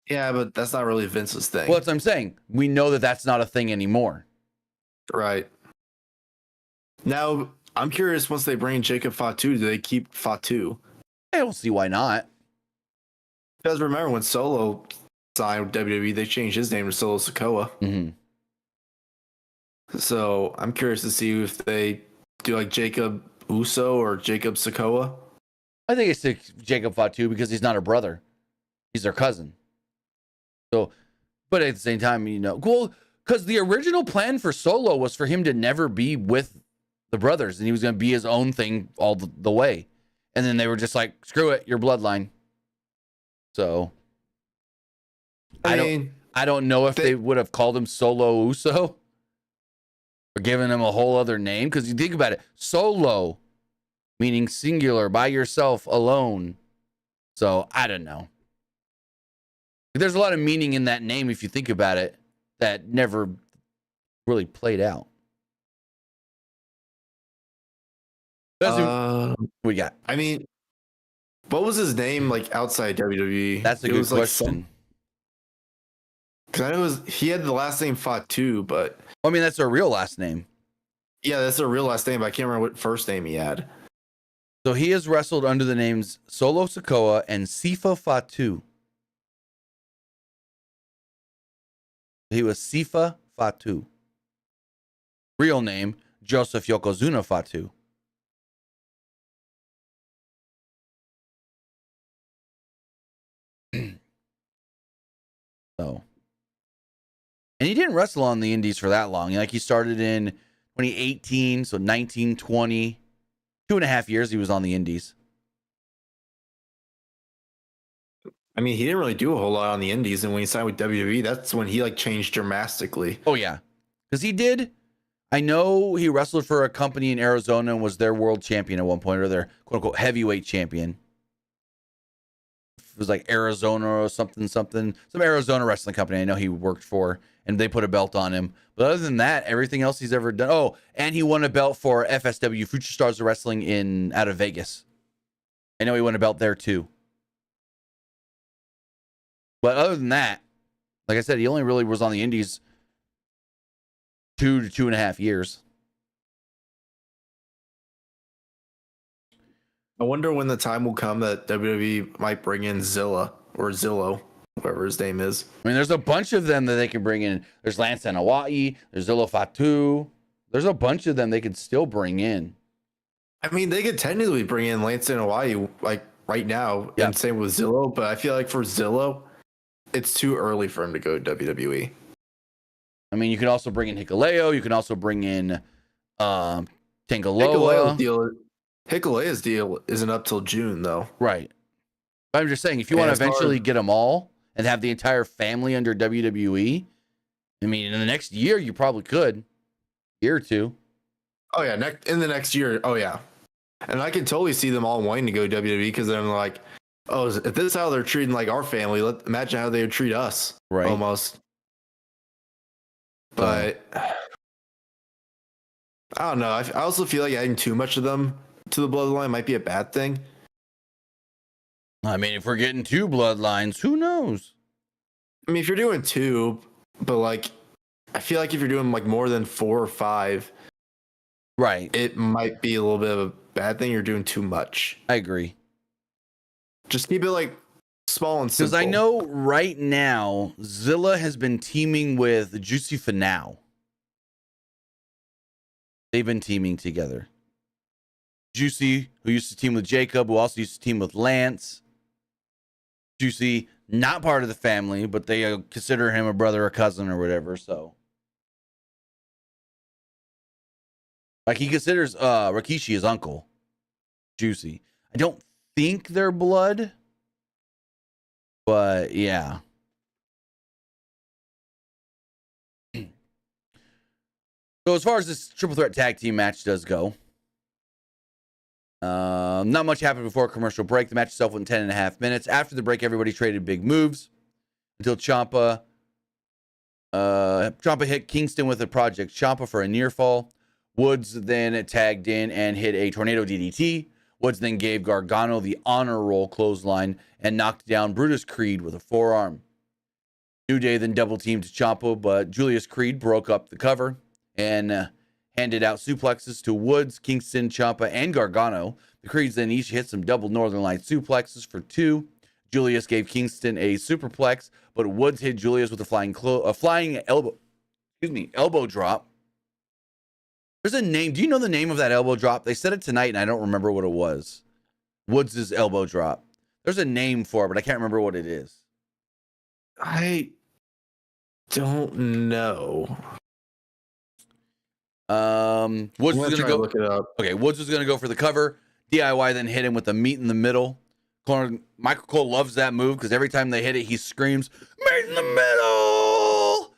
Yeah, but that's not really Vince's thing. Well, that's what I'm saying. We know that that's not a thing anymore. Right. Now, I'm curious. Once they bring in Jacob Fatu, do they keep Fatu? I don't see why not. guys remember when Solo signed with WWE, they changed his name to Solo Sikoa. Mm-hmm. So I'm curious to see if they do like Jacob Uso or Jacob Sikoa. I think it's Jacob Fatu because he's not her brother. He's their cousin. So, but at the same time, well, because the original plan for Solo was for him to never be with the brothers, and he was going to be his own thing all the way. And then they were just like, screw it, your bloodline. So, I don't know if they would have called him Solo Uso or given him a whole other name. Because you think about it, Solo, meaning singular, by yourself, alone. So, I don't know. There's a lot of meaning in that name if you think about it that never really played out. What we got? I mean, what was his name like outside WWE? That's a good question. Because I know he had the last name Fatu, but I mean that's a real last name. Yeah, that's a real last name, but I can't remember what first name he had. So he has wrestled under the names Solo Sikoa and Sifa Fatu. He was Sifa Fatu. Real name, Joseph Yokozuna Fatu. So, and he didn't wrestle on the indies for that long. Like he started in 2018, so 19, 20, 2.5 years he was on the indies. I mean, he didn't really do a whole lot on the indies, and when he signed with WWE, that's when he like changed drastically. Oh yeah, because he did. I know he wrestled for a company in Arizona and was their world champion at one point, or their quote unquote heavyweight champion. It was like Arizona or something, some Arizona wrestling company I know he worked for, and they put a belt on him. But other than that, everything else he's ever done. Oh, and he won a belt for FSW, Future Stars of Wrestling out of Vegas. I know he won a belt there too. But other than that, like I said, he only really was on the indies 2 to 2.5 years. I wonder when the time will come that WWE might bring in Zilla or Zillow, whatever his name is. I mean, there's a bunch of them that they can bring in. There's Lance and Hawaii. There's Zillow Fatu. There's a bunch of them they could still bring in. I mean, they could technically bring in Lance and Hawaii like right now, and same with Zillow. But I feel like for Zillow, it's too early for him to go to WWE. I mean, you can also bring in Hikuleo. You can also bring in Tangaloa. Hikulea's deal isn't up till June, though. Right. But I'm just saying, if you want to eventually get them all and have the entire family under WWE, I mean, in the next year, you probably could. Year or two. Oh, yeah. In the next year. Oh, yeah. And I can totally see them all wanting to go to WWE because I'm like, oh, if this is how they're treating like our family, imagine how they would treat us. Right. Almost. But I don't know. I also feel like adding too much of them to the bloodline might be a bad thing. I mean, if we're getting 2 bloodlines, who knows? I mean, if you're doing 2, but like, I feel like if you're doing like more than 4 or 5, right, it might be a little bit of a bad thing. You're doing too much. I agree. Just keep it like small and simple. Because I know right now, Zilla has been teaming with Juicy Finau. They've been teaming together. Juicy, who used to team with Jacob, who also used to team with Lance. Juicy, not part of the family, but they consider him a brother or cousin or whatever, so. Like, he considers Rikishi his uncle. Juicy. I don't think they're blood, but yeah. So as far as this triple threat tag team match does go, not much happened before a commercial break. The match itself went 10.5 minutes. After the break, everybody traded big moves until Ciampa hit Kingston with a Project Ciampa for a near fall. Woods then tagged in and hit a tornado DDT. Woods then gave Gargano the honor roll clothesline and knocked down Brutus Creed with a forearm. New Day then double teamed Ciampa, but Julius Creed broke up the cover and handed out suplexes to Woods, Kingston, Ciampa, and Gargano. The Creeds then each hit some double Northern Light suplexes for 2. Julius gave Kingston a superplex, but Woods hit Julius with a flying elbow drop. There's a name. Do you know the name of that elbow drop? They said it tonight, and I don't remember what it was. Woods' elbow drop. There's a name for it, but I can't remember what it is. I don't know. Woods was gonna go look it up. Okay, Woods was gonna go for the cover. DIY then hit him with a meat in the middle. Michael Cole loves that move because every time they hit it, he screams, "Meat in the middle!"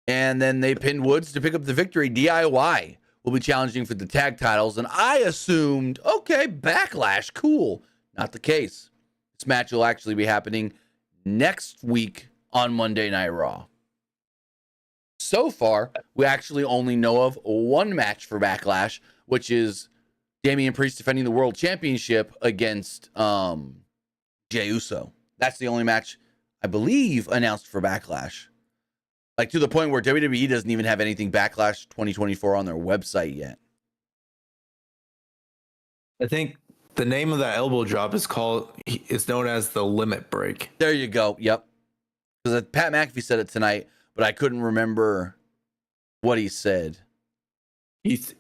And then they pinned Woods to pick up the victory. DIY will be challenging for the tag titles, and I assumed, okay, Backlash, cool. Not the case. This match will actually be happening next week on Monday Night Raw. So far, we actually only know of one match for Backlash, which is Damian Priest defending the World Championship against Jey Uso. That's the only match, I believe, announced for Backlash. Like, to the point where WWE doesn't even have anything Backlash 2024 on their website yet. I think the name of that elbow drop is known as the limit break. There you go. Yep. Because Pat McAfee said it tonight, but I couldn't remember what he said. It's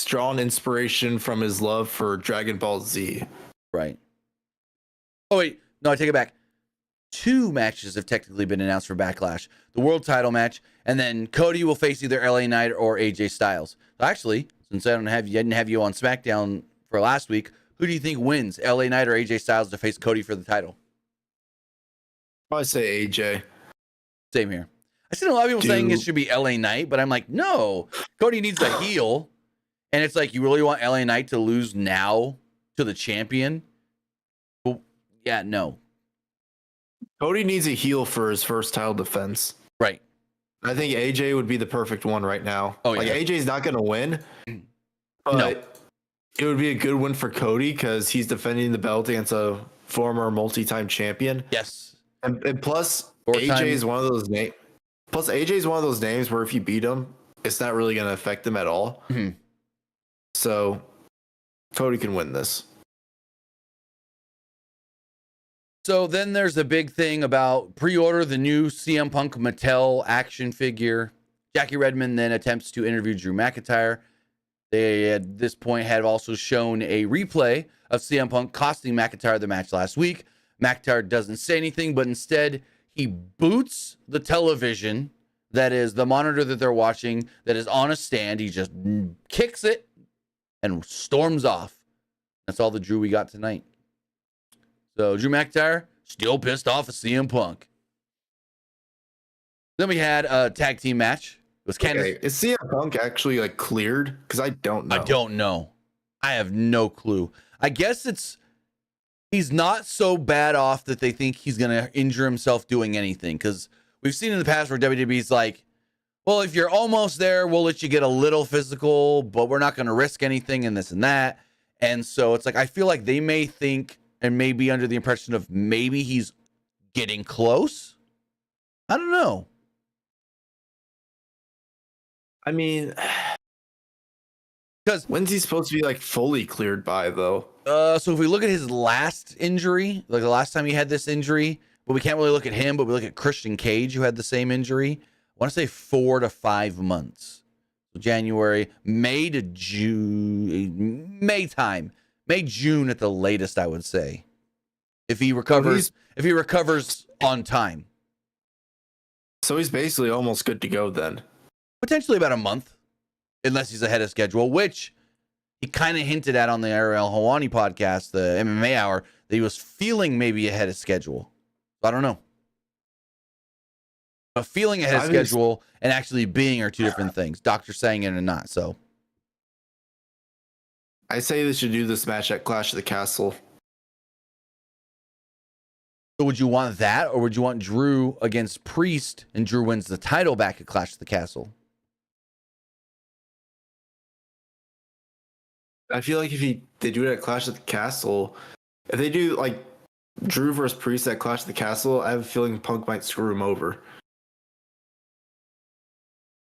drawn inspiration from his love for Dragon Ball Z. Right. Oh, wait. No, I take it back. 2 matches have technically been announced for Backlash. The world title match, and then Cody will face either LA Knight or AJ Styles. So actually, since I didn't have you on SmackDown for last week, who do you think wins, LA Knight or AJ Styles to face Cody for the title? Probably say AJ. Same here. I seen a lot of people saying it should be LA Knight, but I'm like, no. Cody needs a heel. And it's like, you really want LA Knight to lose now to the champion? Well, yeah, no. Cody needs a heel for his first title defense. Right. I think AJ would be the perfect one right now. Oh, yeah. Like, AJ's not going to win, but it would be a good win for Cody because he's defending the belt against a former multi-time champion. Yes. And plus, AJ is one of those names. Plus, AJ is one of those names where if you beat him, it's not really going to affect him at all. Mm-hmm. So, Cody can win this. So then there's a big thing about pre-order the new CM Punk Mattel action figure. Jackie Redmond then attempts to interview Drew McIntyre. They, at this point, have also shown a replay of CM Punk costing McIntyre the match last week. McIntyre doesn't say anything, but instead he boots the television, that is the monitor that they're watching, that is on a stand. He just kicks it and storms off. That's all the Drew we got tonight. So Drew McIntyre still pissed off at CM Punk. Then we had a tag team match. It was Candice. Is CM Punk actually like cleared? Because I don't know. I don't know. I have no clue. I guess he's not so bad off that they think he's going to injure himself doing anything. Because we've seen in the past where WWE's like, well, if you're almost there, we'll let you get a little physical, but we're not going to risk anything and this and that. And so it's like, I feel like they may think and may be under the impression of maybe he's getting close. I don't know. I mean, because when's he supposed to be like fully cleared by though? So if we look at his last injury, like the last time he had this injury, but we can't really look at him, but we look at Christian Cage, who had the same injury. I want to say 4 to 5 months. So January, May to June, May, June at the latest, I would say. If he recovers, on time. So he's basically almost good to go then. Potentially about a month, unless he's ahead of schedule, which he kind of hinted at on the Ariel Helwani podcast, the MMA Hour, that he was feeling maybe ahead of schedule. I don't know. But feeling ahead of schedule and actually being are two different things. Doctor saying it or not. So I say they should do this match at Clash of the Castle. So would you want that, or would you want Drew against Priest and Drew wins the title back at Clash of the Castle? I feel like if they do it at Clash of the Castle, if they do like Drew versus Priest at Clash of the Castle, I have a feeling Punk might screw him over.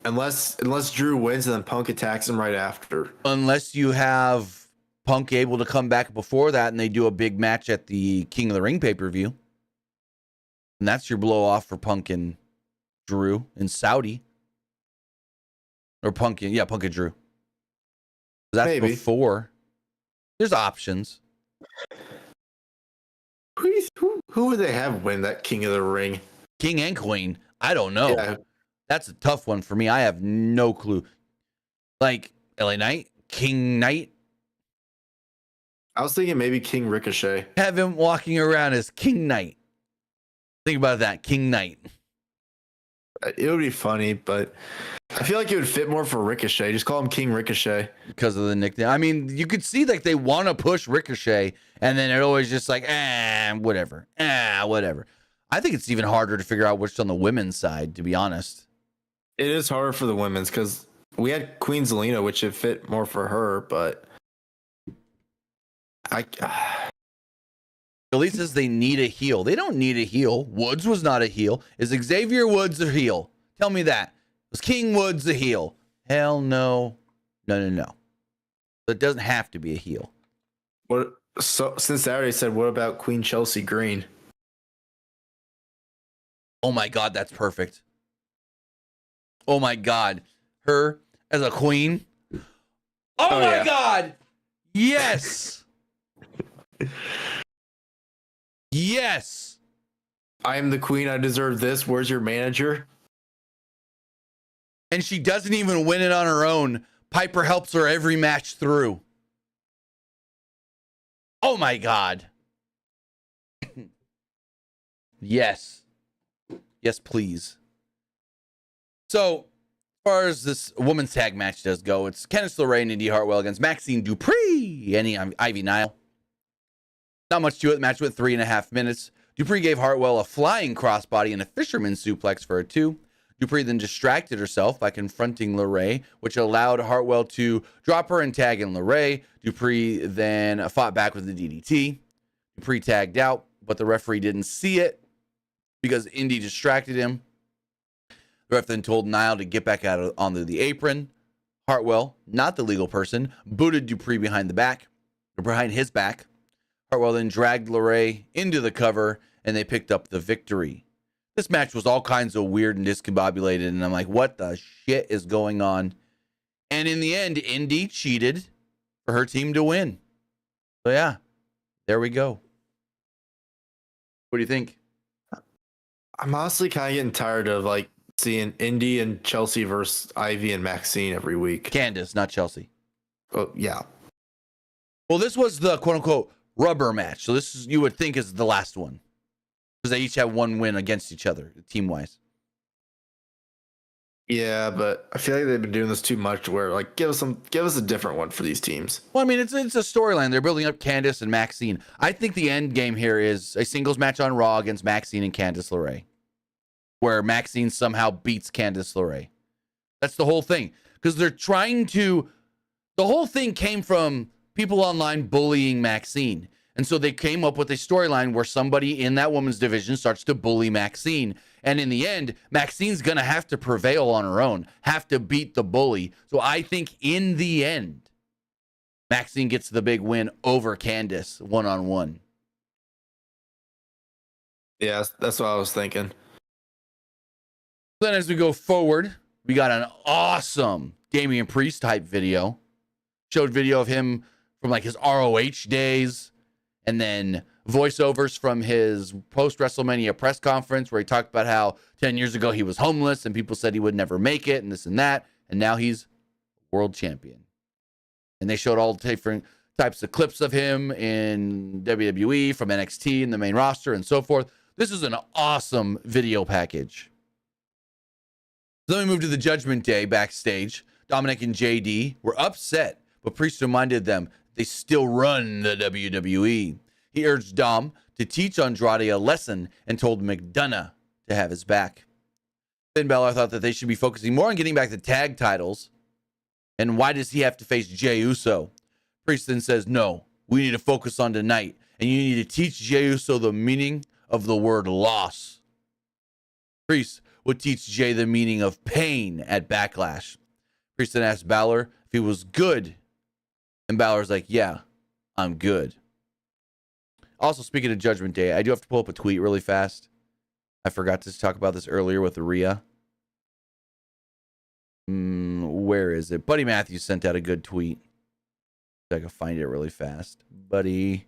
Unless Drew wins and then Punk attacks him right after. Unless you have Punk able to come back before that, and they do a big match at the King of the Ring pay-per-view. And that's your blow-off for Punk and Drew in Saudi. Or Punk and Drew. That's Maybe. before. There's options. Who would they have win that King of the Ring? King and Queen. I don't know. Yeah. That's a tough one for me. I have no clue. Like LA Knight, King Knight. I was thinking maybe King Ricochet. Have him walking around as King Knight. Think about that, King Knight. It would be funny, but I feel like it would fit more for Ricochet. Just call him King Ricochet. Because of the nickname. I mean, you could see like they want to push Ricochet, and then it always just like, whatever. Whatever. I think it's even harder to figure out which on the women's side, to be honest. It is harder for the women's because we had Queen Zelina, which would fit more for her, but Elite says they need a heel. They don't need a heel. Woods was not a heel. Is Xavier Woods a heel? Tell me that. Was King Woods a heel? Hell no. No. It doesn't have to be a heel. What? So since Saturday said, what about Queen Chelsea Green? Oh my God, that's perfect. Oh my God. Her as a queen. Oh my yeah. God. Yes. Yes. I am the queen. I deserve this. Where's your manager? And she doesn't even win it on her own. Piper helps her every match through. Oh my God. Yes. Yes, please. So, as far as this women's tag match does go, it's Candice LeRae and Indy Hartwell against Maxine Dupree and Ivy Nile. Not much to it. The match went 3.5 minutes. Dupree gave Hartwell a flying crossbody and a fisherman suplex for a 2. Dupree then distracted herself by confronting LeRae, which allowed Hartwell to drop her and tag in LeRae. Dupree then fought back with the DDT. Dupree tagged out, but the referee didn't see it because Indy distracted him. The ref then told Nile to get back out onto the apron. Hartwell, not the legal person, booted Dupree behind his back. Hartwell then dragged LeRae into the cover, and they picked up the victory. This match was all kinds of weird and discombobulated, and I'm like, what the shit is going on? And in the end, Indy cheated for her team to win. So yeah, there we go. What do you think? I'm honestly kind of getting tired of like seeing Indy and Chelsea versus Ivy and Maxine every week. Candice, not Chelsea. Oh yeah. Well, this was the quote-unquote rubber match. So this is, you would think, is the last one. Because they each have one win against each other, team-wise. Yeah, but I feel like they've been doing this too much where like give us a different one for these teams. Well, I mean, it's a storyline. They're building up Candice and Maxine. I think the end game here is a singles match on Raw against Maxine and Candice LeRae, where Maxine somehow beats Candice LeRae. That's the whole thing. Because they're trying to... The whole thing came from people online bullying Maxine. And so they came up with a storyline where somebody in that woman's division starts to bully Maxine. And in the end, Maxine's going to have to prevail on her own, have to beat the bully. So I think in the end, Maxine gets the big win over Candice one-on-one. Yeah, that's what I was thinking. Then as we go forward, we got an awesome Damian Priest type video. Showed video of him from like his ROH days. And then voiceovers from his post-WrestleMania press conference where he talked about how 10 years ago he was homeless and people said he would never make it and this and that. And now he's world champion. And they showed all different types of clips of him in WWE, from NXT and the main roster and so forth. This is an awesome video package. So then we move to the Judgment Day backstage. Dominic and JD were upset, but Priest reminded them they still run the WWE. He urged Dom to teach Andrade a lesson and told McDonough to have his back. Finn Balor thought that they should be focusing more on getting back the tag titles. And why does he have to face Jey Uso? Priest then says, no, we need to focus on tonight. And you need to teach Jey Uso the meaning of the word loss. Priest would teach Jey the meaning of pain at Backlash. Priest then asked Balor if he was good. And Balor's like, yeah, I'm good. Also, speaking of Judgment Day, I do have to pull up a tweet really fast. I forgot to talk about this earlier with Rhea. Where is it? Buddy Matthews sent out a good tweet. I can find it really fast. Buddy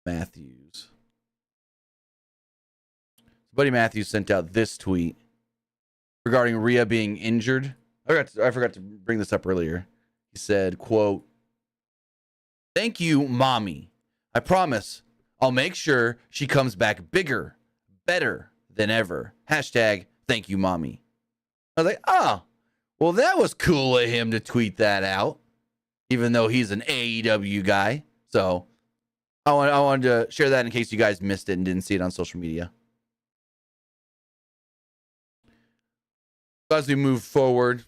Matthews. Buddy Matthews sent out this tweet regarding Rhea being injured. I forgot to bring this up earlier. He said, quote, "Thank you, Mami. I promise I'll make sure she comes back bigger, better than ever. Hashtag thank you, Mami." I was like, oh, well, that was cool of him to tweet that out, even though he's an AEW guy. So I wanted to share that in case you guys missed it and didn't see it on social media. As we move forward,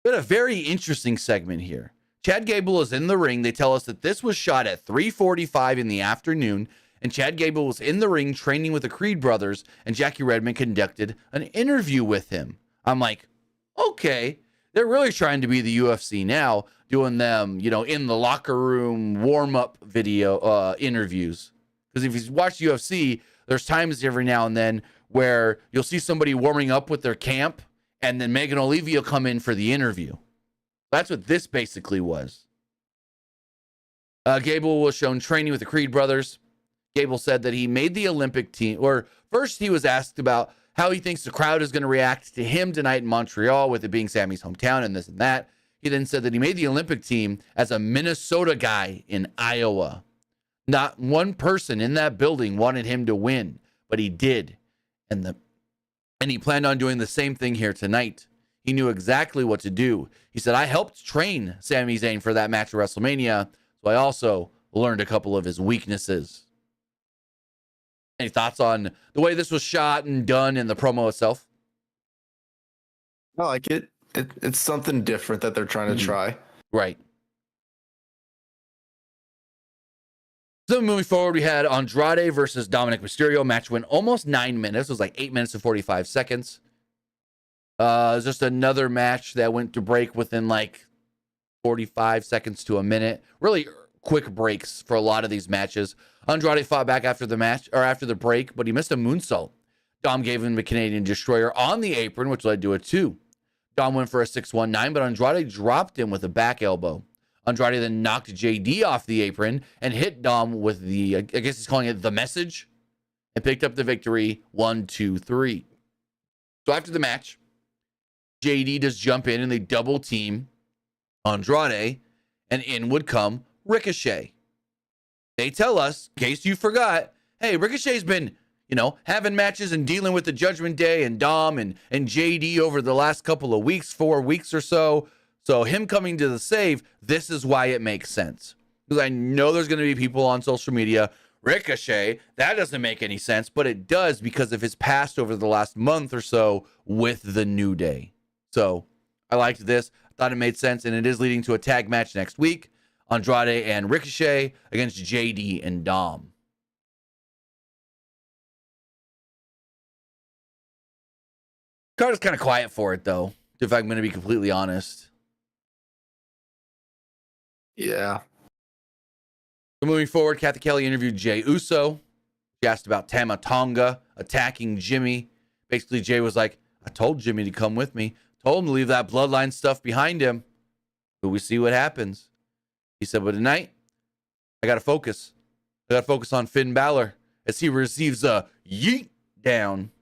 we had a very interesting segment here. Chad Gable is in the ring. They tell us that this was shot at 3:45 in the afternoon, and Chad Gable was in the ring training with the Creed brothers, and Jackie Redmond conducted an interview with him. I'm like, okay, they're really trying to be the UFC now, doing them, in the locker room warm-up video interviews. Because if you watch UFC, there's times every now and then where you'll see somebody warming up with their camp, and then Megan O'Leary will come in for the interview. That's what this basically was. Gable was shown training with the Creed brothers. Gable said that he made the Olympic team, or first he was asked about how he thinks the crowd is going to react to him tonight in Montreal, with it being Sami's hometown and this and that. He then said that he made the Olympic team as a Minnesota guy in Iowa. Not one person in that building wanted him to win, but he did. And he planned on doing the same thing here tonight. He knew exactly what to do. He said, I helped train Sami Zayn for that match at WrestleMania, so I also learned a couple of his weaknesses. Any thoughts on the way this was shot and done in the promo itself? I like it. It's something different that they're trying to try. Right. So moving forward, we had Andrade versus Dominic Mysterio. Match went almost 9 minutes. It was like 8 minutes and 45 seconds. It was just another match that went to break within like 45 seconds to a minute. Really quick breaks for a lot of these matches. Andrade fought back after the match, or after the break, but he missed a moonsault. Dom gave him a Canadian Destroyer on the apron, which led to a 2. Dom went for a 619, but Andrade dropped him with a back elbow. Andrade then knocked JD off the apron and hit Dom with the, I guess he's calling it the message, and picked up the victory 1, 2, 3. So after the match, JD does jump in and they double team Andrade, and in would come Ricochet. They tell us, in case you forgot, hey, Ricochet's been, having matches and dealing with the Judgment Day and Dom and JD over the last couple of weeks, 4 weeks or so. So him coming to the save, this is why it makes sense. Because I know there's going to be people on social media, Ricochet, that doesn't make any sense, but it does because of his past over the last month or so with the New Day. So I liked this. I thought it made sense, and it is leading to a tag match next week. Andrade and Ricochet against JD and Dom. Card is kind of quiet for it, though, if I'm going to be completely honest. Yeah. So moving forward, Kathy Kelly interviewed Jey Uso. She asked about Tama Tonga attacking Jimmy. Basically, Jey was like, I told Jimmy to come with me. Told him to leave that bloodline stuff behind him. But we see what happens. He said, but tonight, I got to focus. I got to focus on Finn Balor as he receives a yeet down.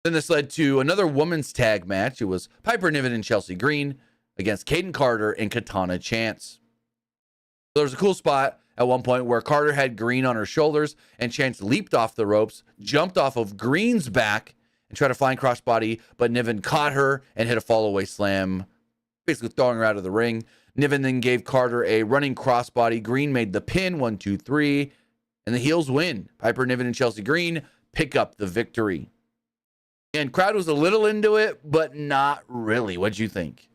Then this led to another women's tag match. It was Piper Niven and Chelsea Green against Kaden Carter and Katana Chance. There was a cool spot at one point where Carter had Green on her shoulders and Chance leaped off the ropes, jumped off of Green's back, and tried to flying crossbody, but Niven caught her and hit a fallaway slam, basically throwing her out of the ring. Niven then gave Carter a running crossbody. Green made the pin, 1, 2, 3, and the heels win. Piper Niven and Chelsea Green pick up the victory. And crowd was a little into it, but not really. What'd you think?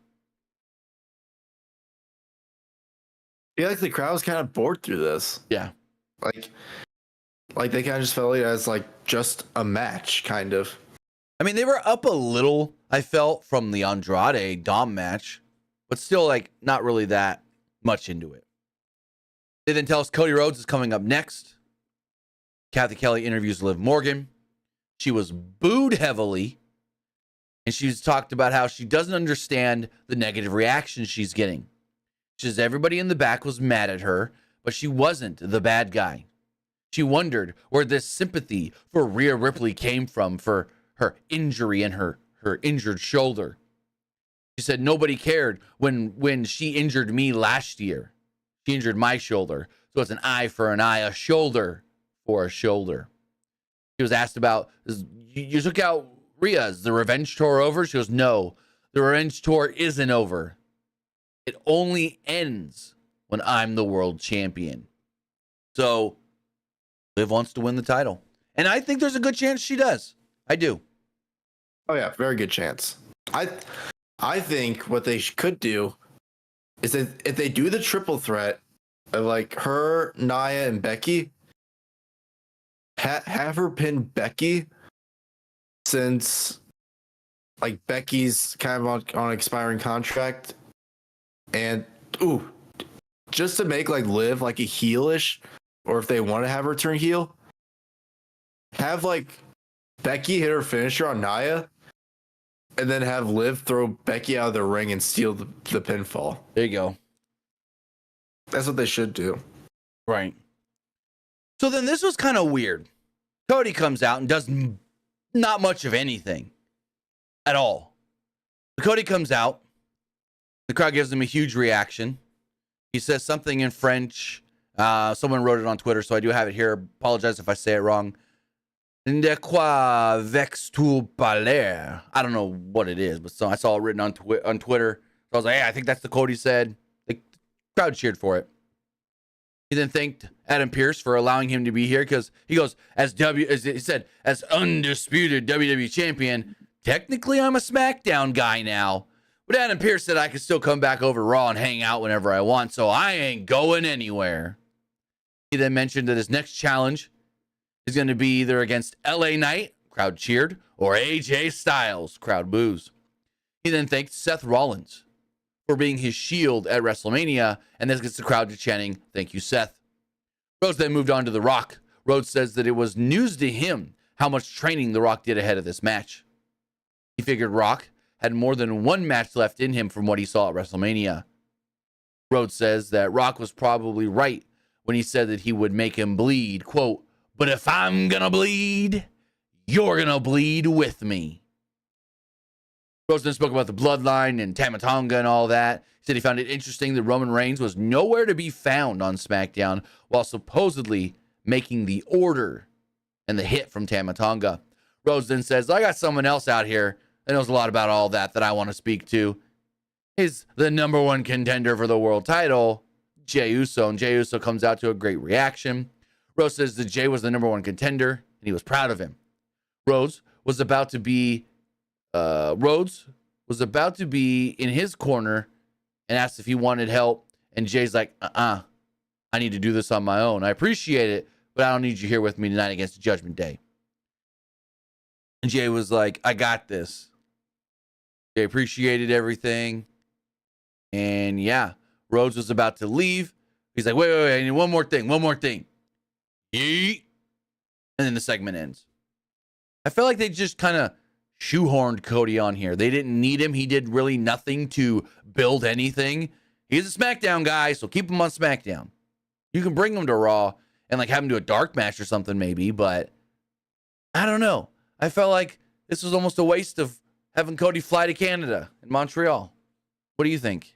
I feel like the crowd was kind of bored through this. Yeah. Like they kind of just felt it as like just a match, kind of. I mean, they were up a little I felt, from the Andrade Dom match, but still, like, not really that much into it. They then tell us Cody Rhodes is coming up next. Kathy Kelly interviews Liv Morgan. She was booed heavily, and she's talked about how she doesn't understand the negative reaction she's getting. She says everybody in the back was mad at her, but she wasn't the bad guy. She wondered where this sympathy for Rhea Ripley came from for her injury and her injured shoulder. She said nobody cared when she injured me last year. She injured my shoulder. So it's an eye for an eye, a shoulder for a shoulder. She was asked about, you took out Rhea, is the revenge tour over? She goes, no, the revenge tour isn't over. It only ends when I'm the world champion. So Liv wants to win the title. And I think there's a good chance she does. I do. Oh yeah, very good chance. I think what they could do is that if they do the triple threat of like her, Nia, and Becky, have her pin Becky, since like Becky's kind of on an expiring contract, and just to make like Liv like a heelish, or if they want to have her turn heel, have like Becky hit her finisher on Nia, and then have Liv throw Becky out of the ring and steal the pinfall. There you go. That's what they should do. Right. So then this was kind of weird. Cody comes out and does not much of anything at all. So Cody comes out. The crowd gives him a huge reaction. He says something in French. Someone wrote it on Twitter, so I do have it here. Apologize if I say it wrong. De quoi vex-tu parler? I don't know what it is, but I saw it written on Twitter. So I was like, hey, I think that's the Cody said. The crowd cheered for it. He then thanked Adam Pearce for allowing him to be here, because he goes, as he said, as undisputed WWE champion, technically I'm a SmackDown guy now. But Adam Pearce said I could still come back over Raw and hang out whenever I want, so I ain't going anywhere. He then mentioned that his next challenge is going to be either against LA Knight, crowd cheered, or AJ Styles, crowd boos. He then thanked Seth Rollins for being his shield at WrestleMania, and this gets the crowd to chanting, thank you, Seth. Rhodes then moved on to The Rock. Rhodes says that it was news to him how much training The Rock did ahead of this match. He figured Rock had more than one match left in him from what he saw at WrestleMania. Rhodes says that Rock was probably right when he said that he would make him bleed, quote, but if I'm gonna bleed, you're gonna bleed with me. Rhodes then spoke about the bloodline and Tama Tonga and all that. He said he found it interesting that Roman Reigns was nowhere to be found on SmackDown while supposedly making the order and the hit from Tama Tonga. Rhodes then says, I got someone else out here that knows a lot about all that I want to speak to. He's the number one contender for the world title, Jey Uso. And Jey Uso comes out to a great reaction. Rhodes says that Jey was the number one contender, and he was proud of him. Rhodes was about to be in his corner and asked if he wanted help. And Jay's like, I need to do this on my own. I appreciate it, but I don't need you here with me tonight against Judgment Day. And Jay was like, I got this. Jay appreciated everything. And yeah, Rhodes was about to leave. He's like, wait, I need one more thing. Yeet. And then the segment ends. I feel like they just kind of shoehorned Cody on here. They didn't need him. He did really nothing to build anything. He's a SmackDown guy, so keep him on SmackDown. You can bring him to Raw and like have him do a dark match or something maybe, but I don't know. I felt like this was almost a waste of having Cody fly to Canada and Montreal. What do you think?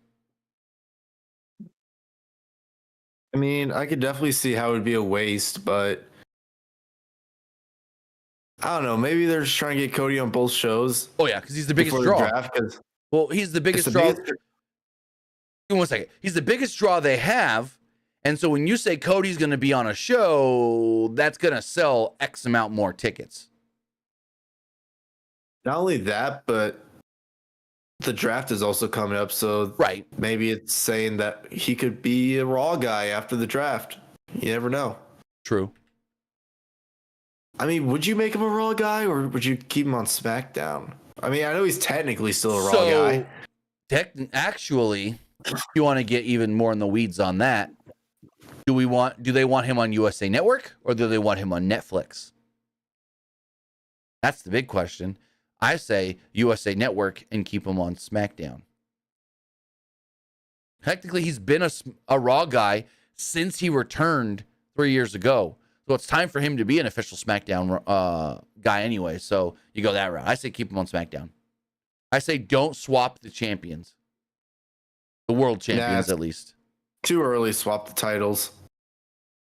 I mean, I could definitely see how it would be a waste, but I don't know. Maybe they're just trying to get Cody on both shows. Oh, yeah, because he's the biggest draw. Well, he's the biggest draw. Give me 1 second. He's the biggest draw they have. And so when you say Cody's going to be on a show, that's going to sell X amount more tickets. Not only that, but the draft is also coming up. So right, maybe it's saying that he could be a Raw guy after the draft. You never know. True. I mean, would you make him a Raw guy or would you keep him on SmackDown? I mean, I know he's technically still a Raw guy. Actually, if you want to get even more in the weeds on that, do they want him on USA Network or do they want him on Netflix? That's the big question. I say USA Network and keep him on SmackDown. Technically, he's been a Raw guy since he returned 3 years ago. So it's time for him to be an official SmackDown guy anyway. So you go that route. I say keep him on SmackDown. I say don't swap the champions. The world champions, at least. Too early to swap the titles.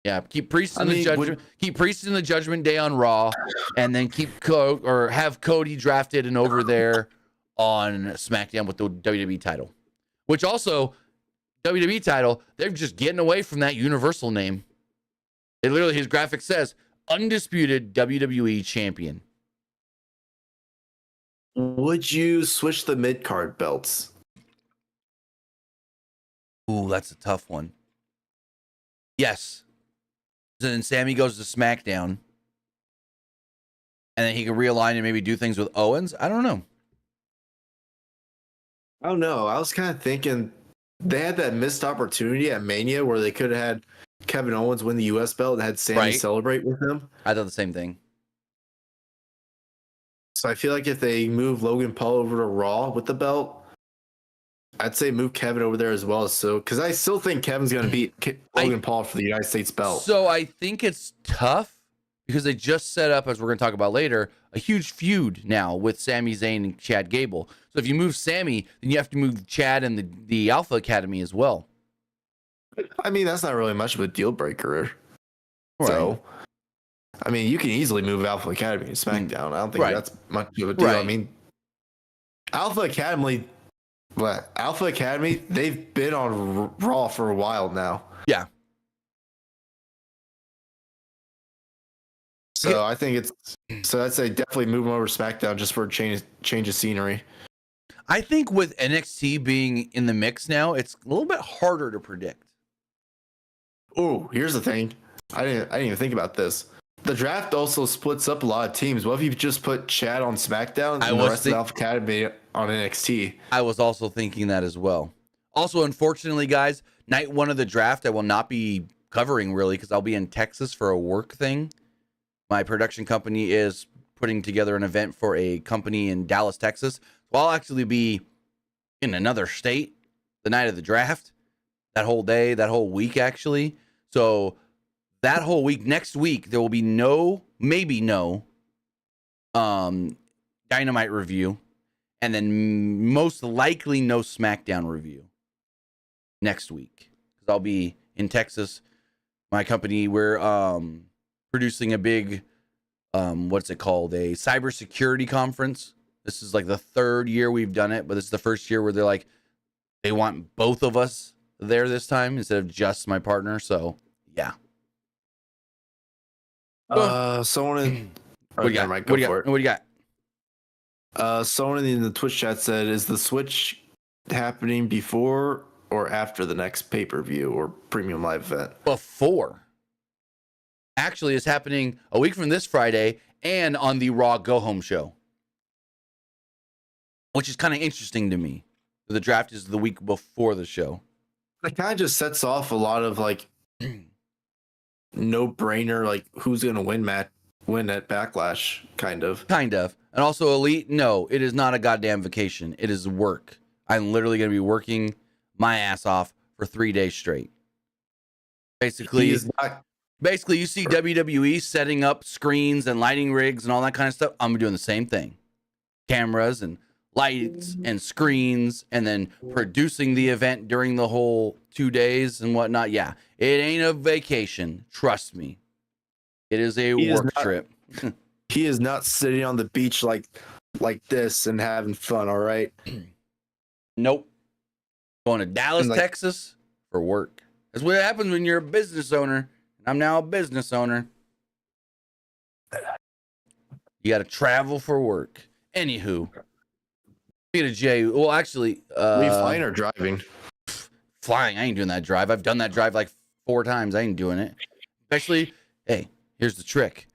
Yeah, keep Priest in the judgment. Keep Priest in the Judgment Day on Raw, and then have Cody drafted and over there on SmackDown with the WWE title. Which also, WWE title, they're just getting away from that Universal name. It literally, his graphic says undisputed WWE champion. Would you switch the mid-card belts? Ooh, that's a tough one. Yes. Then Sami goes to SmackDown. And then he can realign and maybe do things with Owens. I don't know. I don't know. I was kind of thinking they had that missed opportunity at Mania where they could have had Kevin Owens win the US belt and had Sami celebrate with him. I thought the same thing. So I feel like if they move Logan Paul over to Raw with the belt, I'd say move Kevin over there as well. So, because I still think Kevin's going to beat Logan Paul for the United States belt. So I think it's tough because they just set up, as we're going to talk about later, a huge feud now with Sami Zayn and Chad Gable. So if you move Sami, then you have to move Chad and the Alpha Academy as well. I mean, that's not really much of a deal breaker. Right. So, I mean, you can easily move Alpha Academy to SmackDown. I don't think that's much of a deal. Right. I mean, Alpha Academy, they've been on Raw for a while now. Yeah. So I think I'd say definitely move them over to SmackDown just for a change of scenery. I think with NXT being in the mix now, it's a little bit harder to predict. Oh, here's the thing. I didn't even think about this. The draft also splits up a lot of teams. What if you just put Chad on SmackDown and the rest of the Alpha Academy on NXT? I was also thinking that as well. Also, unfortunately, guys, night one of the draft, I will not be covering really because I'll be in Texas for a work thing. My production company is putting together an event for a company in Dallas, Texas. So I'll actually be in another state the night of the draft, that whole day, that whole week, actually. So that whole week, next week, there will be maybe no Dynamite review, and then most likely no SmackDown review next week. Because I'll be in Texas. My company, we're producing a big, what's it called? A cybersecurity conference. This is like the third year we've done it, but this is the first year where they're like, they want both of us there this time instead of just my partner. So, yeah. Someone in what do you got? Someone in the Twitch chat said, is the switch happening before or after the next pay-per-view or premium live event? Before. Actually, it's happening a week from this Friday and on the Raw Go Home show, which is kind of interesting to me. The draft is the week before the show. It kind of just sets off a lot of like no-brainer, like who's going to win at Backlash, kind of. And also, Elite, no, it is not a goddamn vacation. It is work. I'm literally going to be working my ass off for 3 days straight. Basically, you see WWE setting up screens and lighting rigs and all that kind of stuff. I'm doing the same thing. Cameras and lights and screens, and then producing the event during the whole 2 days and whatnot. Yeah, it ain't a vacation. Trust me. It is a work trip. He is not sitting on the beach like this and having fun, all right? Nope. Going to Dallas, Texas for work. That's what happens when you're a business owner. I'm now a business owner. You got to travel for work. Anywho. Speaking of Jey, well, actually... Are you flying or driving? Flying. I ain't doing that drive. I've done that drive like 4 times. I ain't doing it. Especially, hey, here's the trick.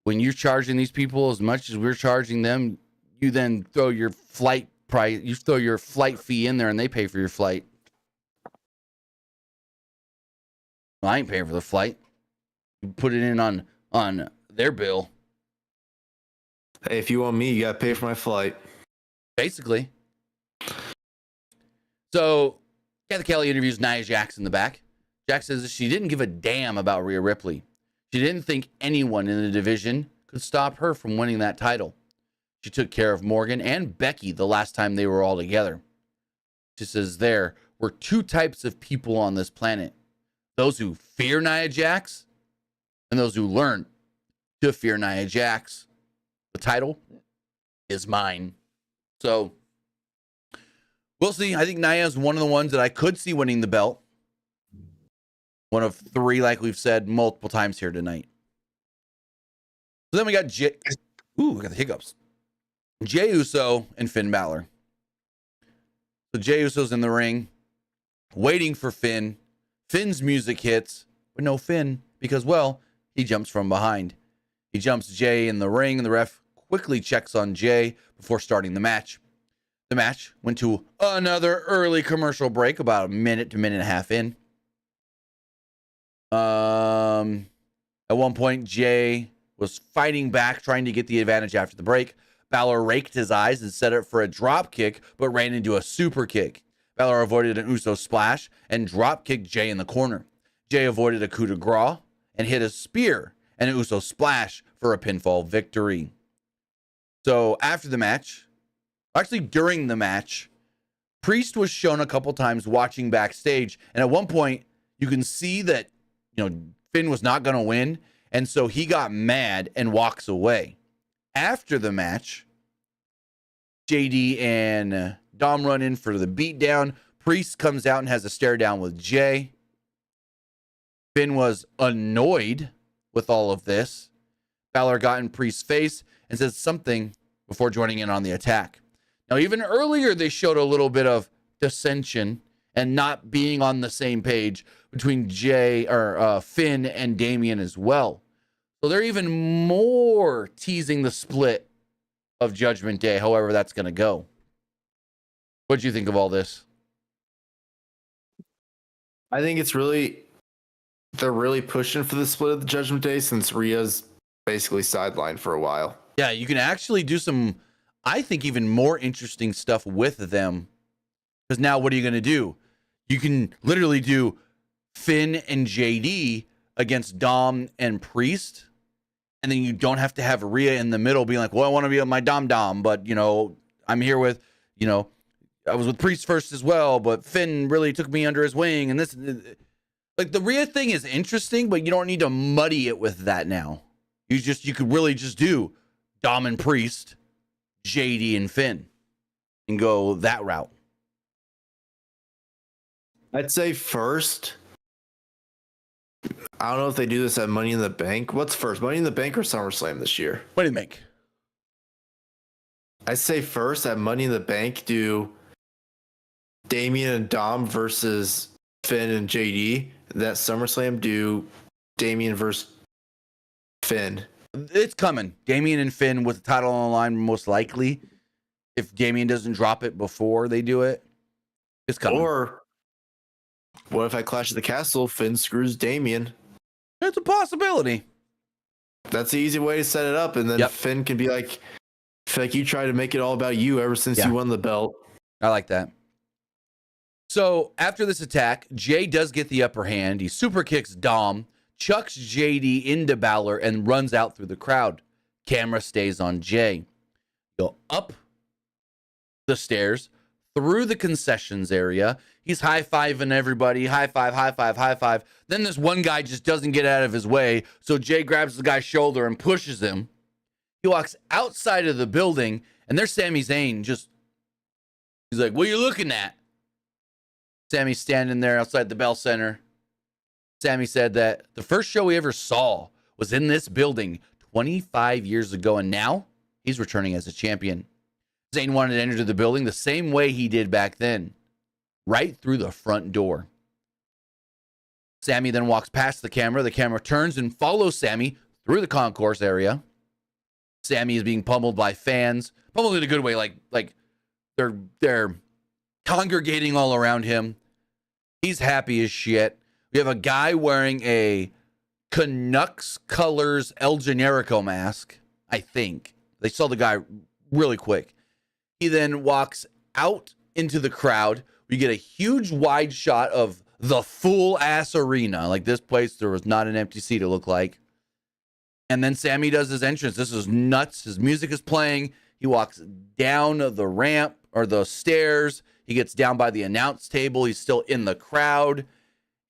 When you're charging these people as much as we're charging them, you then throw your flight price, you throw your flight fee in there and they pay for your flight. Well, I ain't paying for the flight. You put it in on their bill. Hey, if you want me, you got to pay for my flight. Basically. So, Kathy Kelly interviews Nia Jax in the back. Jax says she didn't give a damn about Rhea Ripley. She didn't think anyone in the division could stop her from winning that title. She took care of Morgan and Becky the last time they were all together. She says there were two types of people on this planet. Those who fear Nia Jax and those who learn to fear Nia Jax. The title is mine. So, we'll see. I think Nia is one of the ones that I could see winning the belt. One of three, like we've said multiple times here tonight. So then we got I got the hiccups. Jey Uso and Finn Balor. So Jey Uso's in the ring, waiting for Finn. Finn's music hits, but no Finn, because, well, he jumps from behind. He jumps Jey in the ring, and the ref quickly checks on Jey before starting the match. The match went to another early commercial break, about a minute to minute and a half in. At one point, Jey was fighting back, trying to get the advantage after the break. Balor raked his eyes and set it for a drop kick, but ran into a super kick. Balor avoided an Uso splash and drop kicked Jey in the corner. Jey avoided a coup de grace and hit a spear and an Uso splash for a pinfall victory. So after the match, actually during the match, Priest was shown a couple times watching backstage, and at one point you can see that Finn was not going to win, and so he got mad and walks away. After the match, JD and Dom run in for the beatdown. Priest comes out and has a stare down with Jey. Finn was annoyed with all of this. Balor got in Priest's face and said something before joining in on the attack. Now, even earlier, they showed a little bit of dissension and not being on the same page between Finn and Damian as well. So they're even more teasing the split of Judgment Day, however that's going to go. What do you think of all this? I think they're really pushing for the split of the Judgment Day since Rhea's basically sidelined for a while. Yeah, you can actually do some, I think, even more interesting stuff with them. Because now what are you going to do? You can literally do Finn and JD against Dom and Priest. And then you don't have to have Rhea in the middle being like, well, I want to be on my Dom, but, I'm here with, I was with Priest first as well, but Finn really took me under his wing. And this, like, the Rhea thing is interesting, but you don't need to muddy it with that now. You could really just do Dom and Priest, JD and Finn, and go that route. I'd say first, I don't know if they do this at Money in the Bank. What's first, Money in the Bank or SummerSlam this year? What do you make? I'd say first at Money in the Bank, do Damian and Dom versus Finn and JD. That SummerSlam, do Damian versus Finn. It's coming. Damian and Finn with the title on the line, most likely. If Damian doesn't drop it before they do it, it's coming. Or what if I Clash at the Castle, Finn screws Damian? It's a possibility. That's the easy way to set it up, and then Finn can be like, I feel like you tried to make it all about you ever since you won the belt. I like that. So after this attack, Jey does get the upper hand. He super kicks Dom, chucks JD into Balor, and runs out through the crowd. Camera stays on Jey. Go up the stairs, through the concessions area. He's high-fiving everybody. High five, high five, high five. Then this one guy just doesn't get out of his way, so Jey grabs the guy's shoulder and pushes him. He walks outside of the building, and there's Sami Zayn he's like, what are you looking at? Sami's standing there outside the Bell Center. Sami said that the first show he ever saw was in this building 25 years ago, and now he's returning as a champion. Zayn wanted to enter the building the same way he did back then, right through the front door. Sami then walks past the camera. The camera turns and follows Sami through the concourse area. Sami is being pummeled by fans, pummeled in a good way, like they're congregating all around him. He's happy as shit. We have a guy wearing a Canucks colors El Generico mask, I think. They saw the guy really quick. He then walks out into the crowd. We get a huge wide shot of the full ass arena. Like this place, there was not an empty seat, it looked like. And then Sami does his entrance. This is nuts. His music is playing. He walks down the ramp or the stairs. He gets down by the announce table. He's still in the crowd.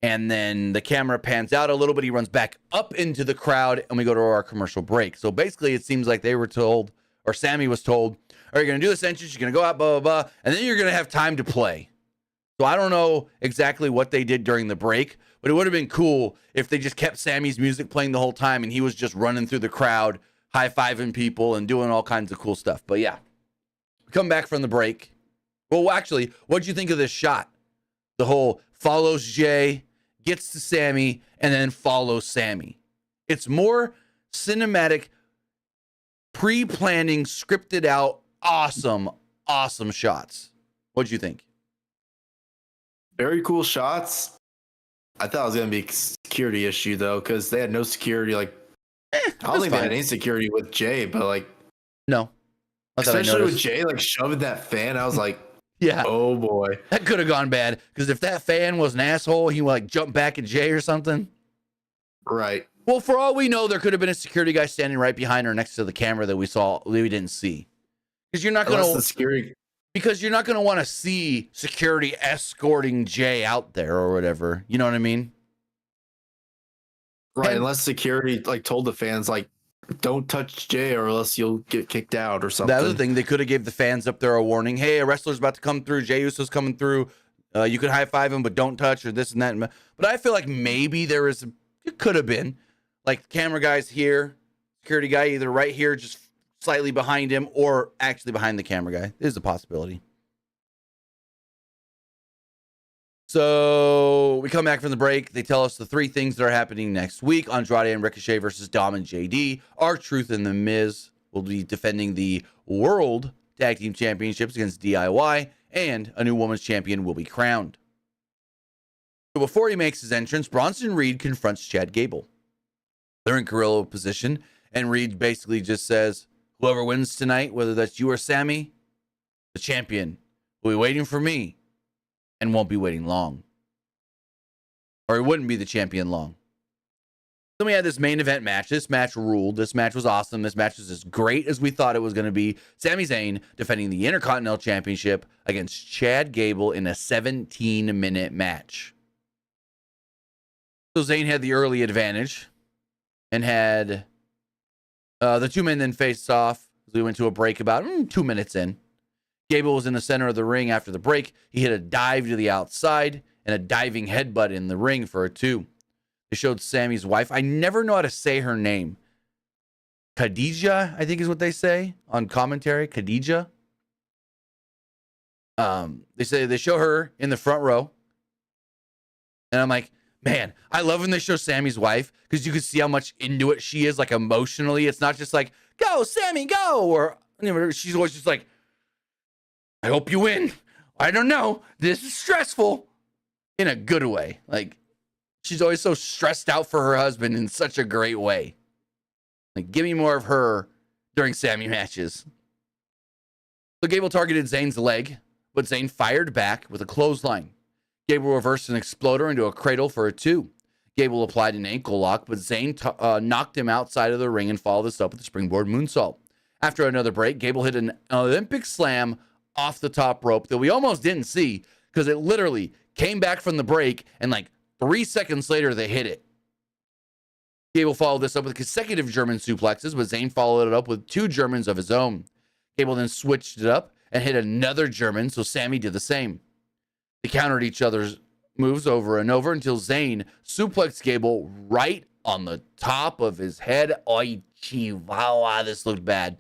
And then the camera pans out a little bit. He runs back up into the crowd, and we go to our commercial break. So basically, it seems like they were told, or Sami was told, are you going to do this entrance? You're going to go out, blah, blah, blah, and then you're going to have time to play. So I don't know exactly what they did during the break, but it would have been cool if they just kept Sami's music playing the whole time, and he was just running through the crowd, high-fiving people, and doing all kinds of cool stuff. But yeah, we come back from the break. Well, actually, what'd you think of this shot? The whole follows Jey, gets to Sami, and then follows Sami. It's more cinematic, pre-planning, scripted out, awesome shots. What'd you think? Very cool shots. I thought it was going to be a security issue, though, because they had no security. Like, I don't think they had any security with Jey, but, like, no. Especially with Jey, like, shoving that fan, I was like, yeah. Oh, boy. That could have gone bad, because if that fan was an asshole, he would, like, jump back at Jey or something. Right. Well, for all we know, there could have been a security guy standing right behind her next to the camera that we didn't see. Because you're not going to... Because you're not going to want to see security escorting Jey out there or whatever. You know what I mean? Right, unless security like told the fans like, don't touch Jey or else you'll get kicked out or something. That was the thing. They could have gave the fans up there a warning. Hey, a wrestler's about to come through. Jey Uso's coming through. You could high five him, but don't touch or this and that. But I feel like maybe it could have been like camera guys here, security guy either right here, just slightly behind him, or actually behind the camera guy. There's a possibility. So we come back from the break. They tell us the 3 things that are happening next week. Andrade and Ricochet versus Dom and JD. R-Truth and The Miz will be defending the World Tag Team Championships against DIY, and a new women's champion will be crowned. So before he makes his entrance, Bronson Reed confronts Chad Gable. They're in gorilla position, and Reed basically just says, whoever wins tonight, whether that's you or Sami, the champion will be waiting for me and won't be waiting long. Or he wouldn't be the champion long. Then we had this main event match. This match ruled. This match was awesome. This match was as great as we thought it was going to be. Sami Zayn defending the Intercontinental Championship against Chad Gable in a 17-minute match. So Zayn had the early advantage and had the 2 men then faced off. We went to a break about 2 minutes in. Gable was in the center of the ring after the break. He hit a dive to the outside and a diving headbutt in the ring for a 2. They showed Sami's wife. I never know how to say her name. Khadija, I think is what they say on commentary. Khadija. They show her in the front row. And I'm like, man, I love when they show Sami's wife because you can see how much into it she is, like emotionally. It's not just like, go, Sami, go. Or she's always just like, I hope you win. I don't know. This is stressful in a good way. Like, she's always so stressed out for her husband in such a great way. Like, give me more of her during Sami matches. So Gable targeted Zayn's leg, but Zayn fired back with a clothesline. Gable reversed an exploder into a cradle for a 2. Gable applied an ankle lock, but Zayn knocked him outside of the ring and followed this up with a springboard moonsault. After another break, Gable hit an Olympic slam off the top rope that we almost didn't see because it literally came back from the break and like 3 seconds later they hit it. Gable followed this up with consecutive German suplexes, but Zayn followed it up with 2 Germans of his own. Gable then switched it up and hit another German, so Sami did the same. They countered each other's moves over and over until Zayn suplexed Gable right on the top of his head. Oy, chihuahua, this looked bad.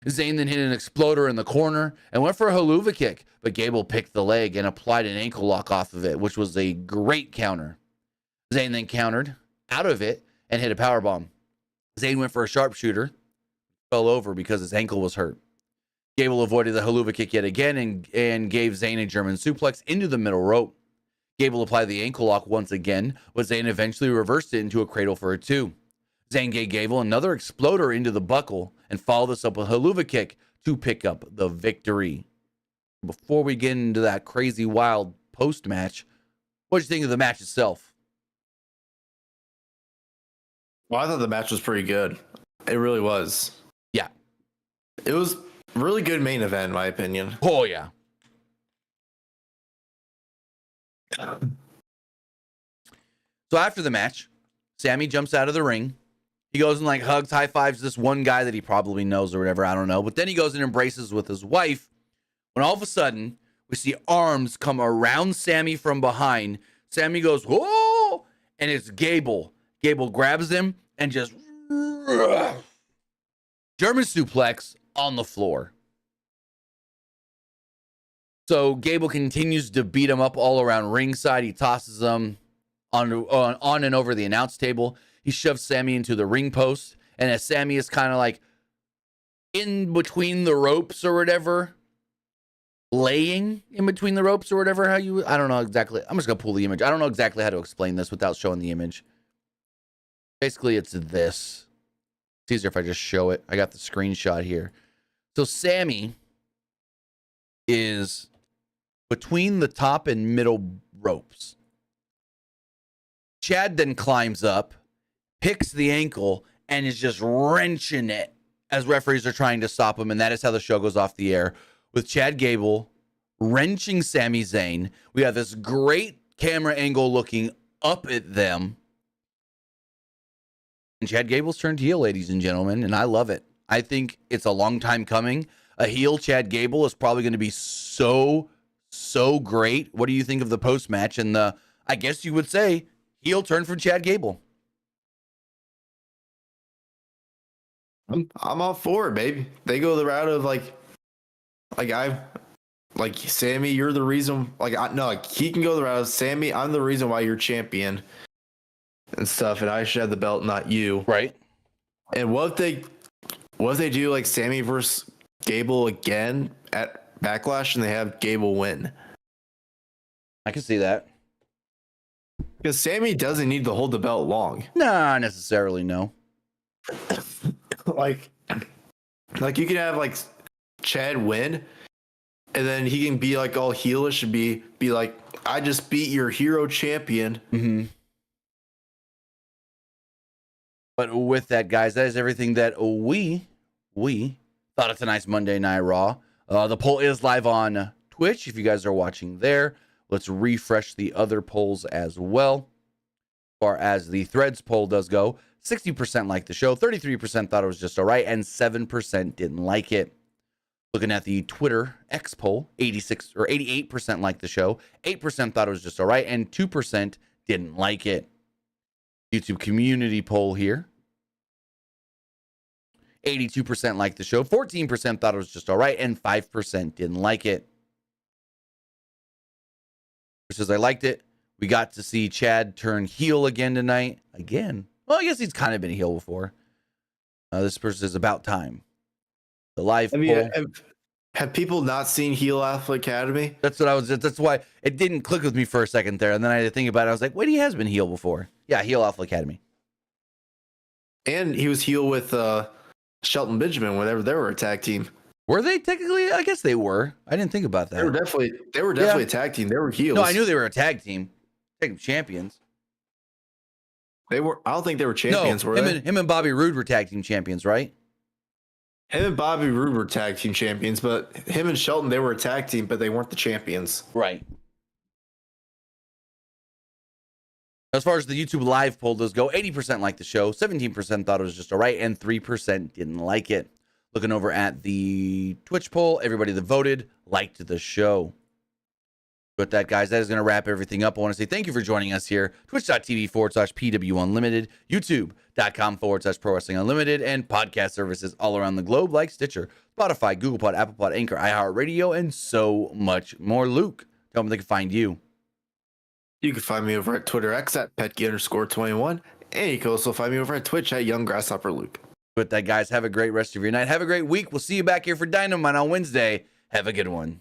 Zayn then hit an exploder in the corner and went for a haluva kick, but Gable picked the leg and applied an ankle lock off of it, which was a great counter. Zayn then countered out of it and hit a powerbomb. Zayn went for a sharpshooter, fell over because his ankle was hurt. Gable avoided the haluva kick yet again and gave Zayn a German suplex into the middle rope. Gable applied the ankle lock once again, but Zayn eventually reversed it into a cradle for a 2. Zayn gave Gable another exploder into the buckle and followed this up with a haluva kick to pick up the victory. Before we get into that crazy wild post-match, what did you think of the match itself? Well, I thought the match was pretty good. It really was. Yeah. It was a really good main event, in my opinion. Oh, yeah. So after the match, Sami jumps out of the ring. He goes and hugs, high fives this one guy that he probably knows or whatever. I don't know. But then he goes and embraces with his wife. When all of a sudden we see arms come around Sami from behind. Sami goes, whoa! And it's Gable. Gable grabs him and just German suplex on the floor. So Gable continues to beat him up all around ringside. He tosses him on and over the announce table. He shoves Sami into the ring post. And as Sami is kind of in between the ropes or whatever, laying in between the ropes or whatever, I don't know exactly. I'm just going to pull the image. I don't know exactly how to explain this without showing the image. Basically, it's this. It's easier if I just show it. I got the screenshot here. So Sami is between the top and middle ropes. Chad then climbs up, picks the ankle, and is just wrenching it as referees are trying to stop him. And that is how the show goes off the air, with Chad Gable wrenching Sami Zayn. We have this great camera angle looking up at them. And Chad Gable's turned heel, ladies and gentlemen, and I love it. I think it's a long time coming. A heel Chad Gable is probably going to be so great. What do you think of the post-match and the, I guess you would say, heel turn from Chad Gable? I'm all for it, baby. They go the route of Sami, you're the reason. He can go the route of Sami. I'm the reason why you're champion and stuff, and I should have the belt, not you. Right. And what if they do Sami versus Gable again at Backlash, and they have Gable win? I can see that. Because Sami doesn't need to hold the belt long. Nah, necessarily no. You can have Chad win, and then he can be all heelish and be like, I just beat your hero champion. Mm-hmm. But with that, guys, that is everything that we thought of tonight's Monday Night Raw. The poll is live on Twitch if you guys are watching there. Let's refresh the other polls as well. As far as the Threads poll does go, 60% liked the show, 33% thought it was just all right, and 7% didn't like it. Looking at the Twitter X poll, 88% liked the show, 8% thought it was just all right, and 2% didn't like it. YouTube community poll here. 82% liked the show, 14% thought it was just all right, and 5% didn't like it. Says I liked it. We got to see Chad turn heel again tonight. Again. Well, I guess he's kind of been a heel before. This person is about time. The live poll. Have people not seen Heel Alpha Academy? That's why it didn't click with me for a second there. And then I had to think about it. I was like, wait, he has been heel before. Yeah, Heel Alpha Academy. And he was heel with Shelton Benjamin whenever they were a tag team. Were they technically? I guess they were. I didn't think about that. They were definitely a tag team. They were heels. No, I knew they were a tag team. Tag team champions. They were. I don't think they were champions. No, were they? Him and Bobby Roode were tag team champions, right? Him and Bobby Roode were tag team champions, but him and Shelton, they were a tag team, but they weren't the champions. Right. As far as the YouTube live poll does go, 80% liked the show, 17% thought it was just all right, and 3% didn't like it. Looking over at the Twitch poll, everybody that voted liked the show. With that, guys, that is going to wrap everything up. I want to say thank you for joining us here. Twitch.tv/PW Unlimited, YouTube.com/Pro Wrestling Unlimited, and podcast services all around the globe like Stitcher, Spotify, Google Pod, Apple Pod, Anchor, iHeartRadio, and so much more. Luke, tell them they can find you. You can find me over at Twitter X at Petke_21. And you can also find me over at Twitch at Young Grasshopper Luke. With that, guys, have a great rest of your night. Have a great week. We'll see you back here for Dynamite on Wednesday. Have a good one.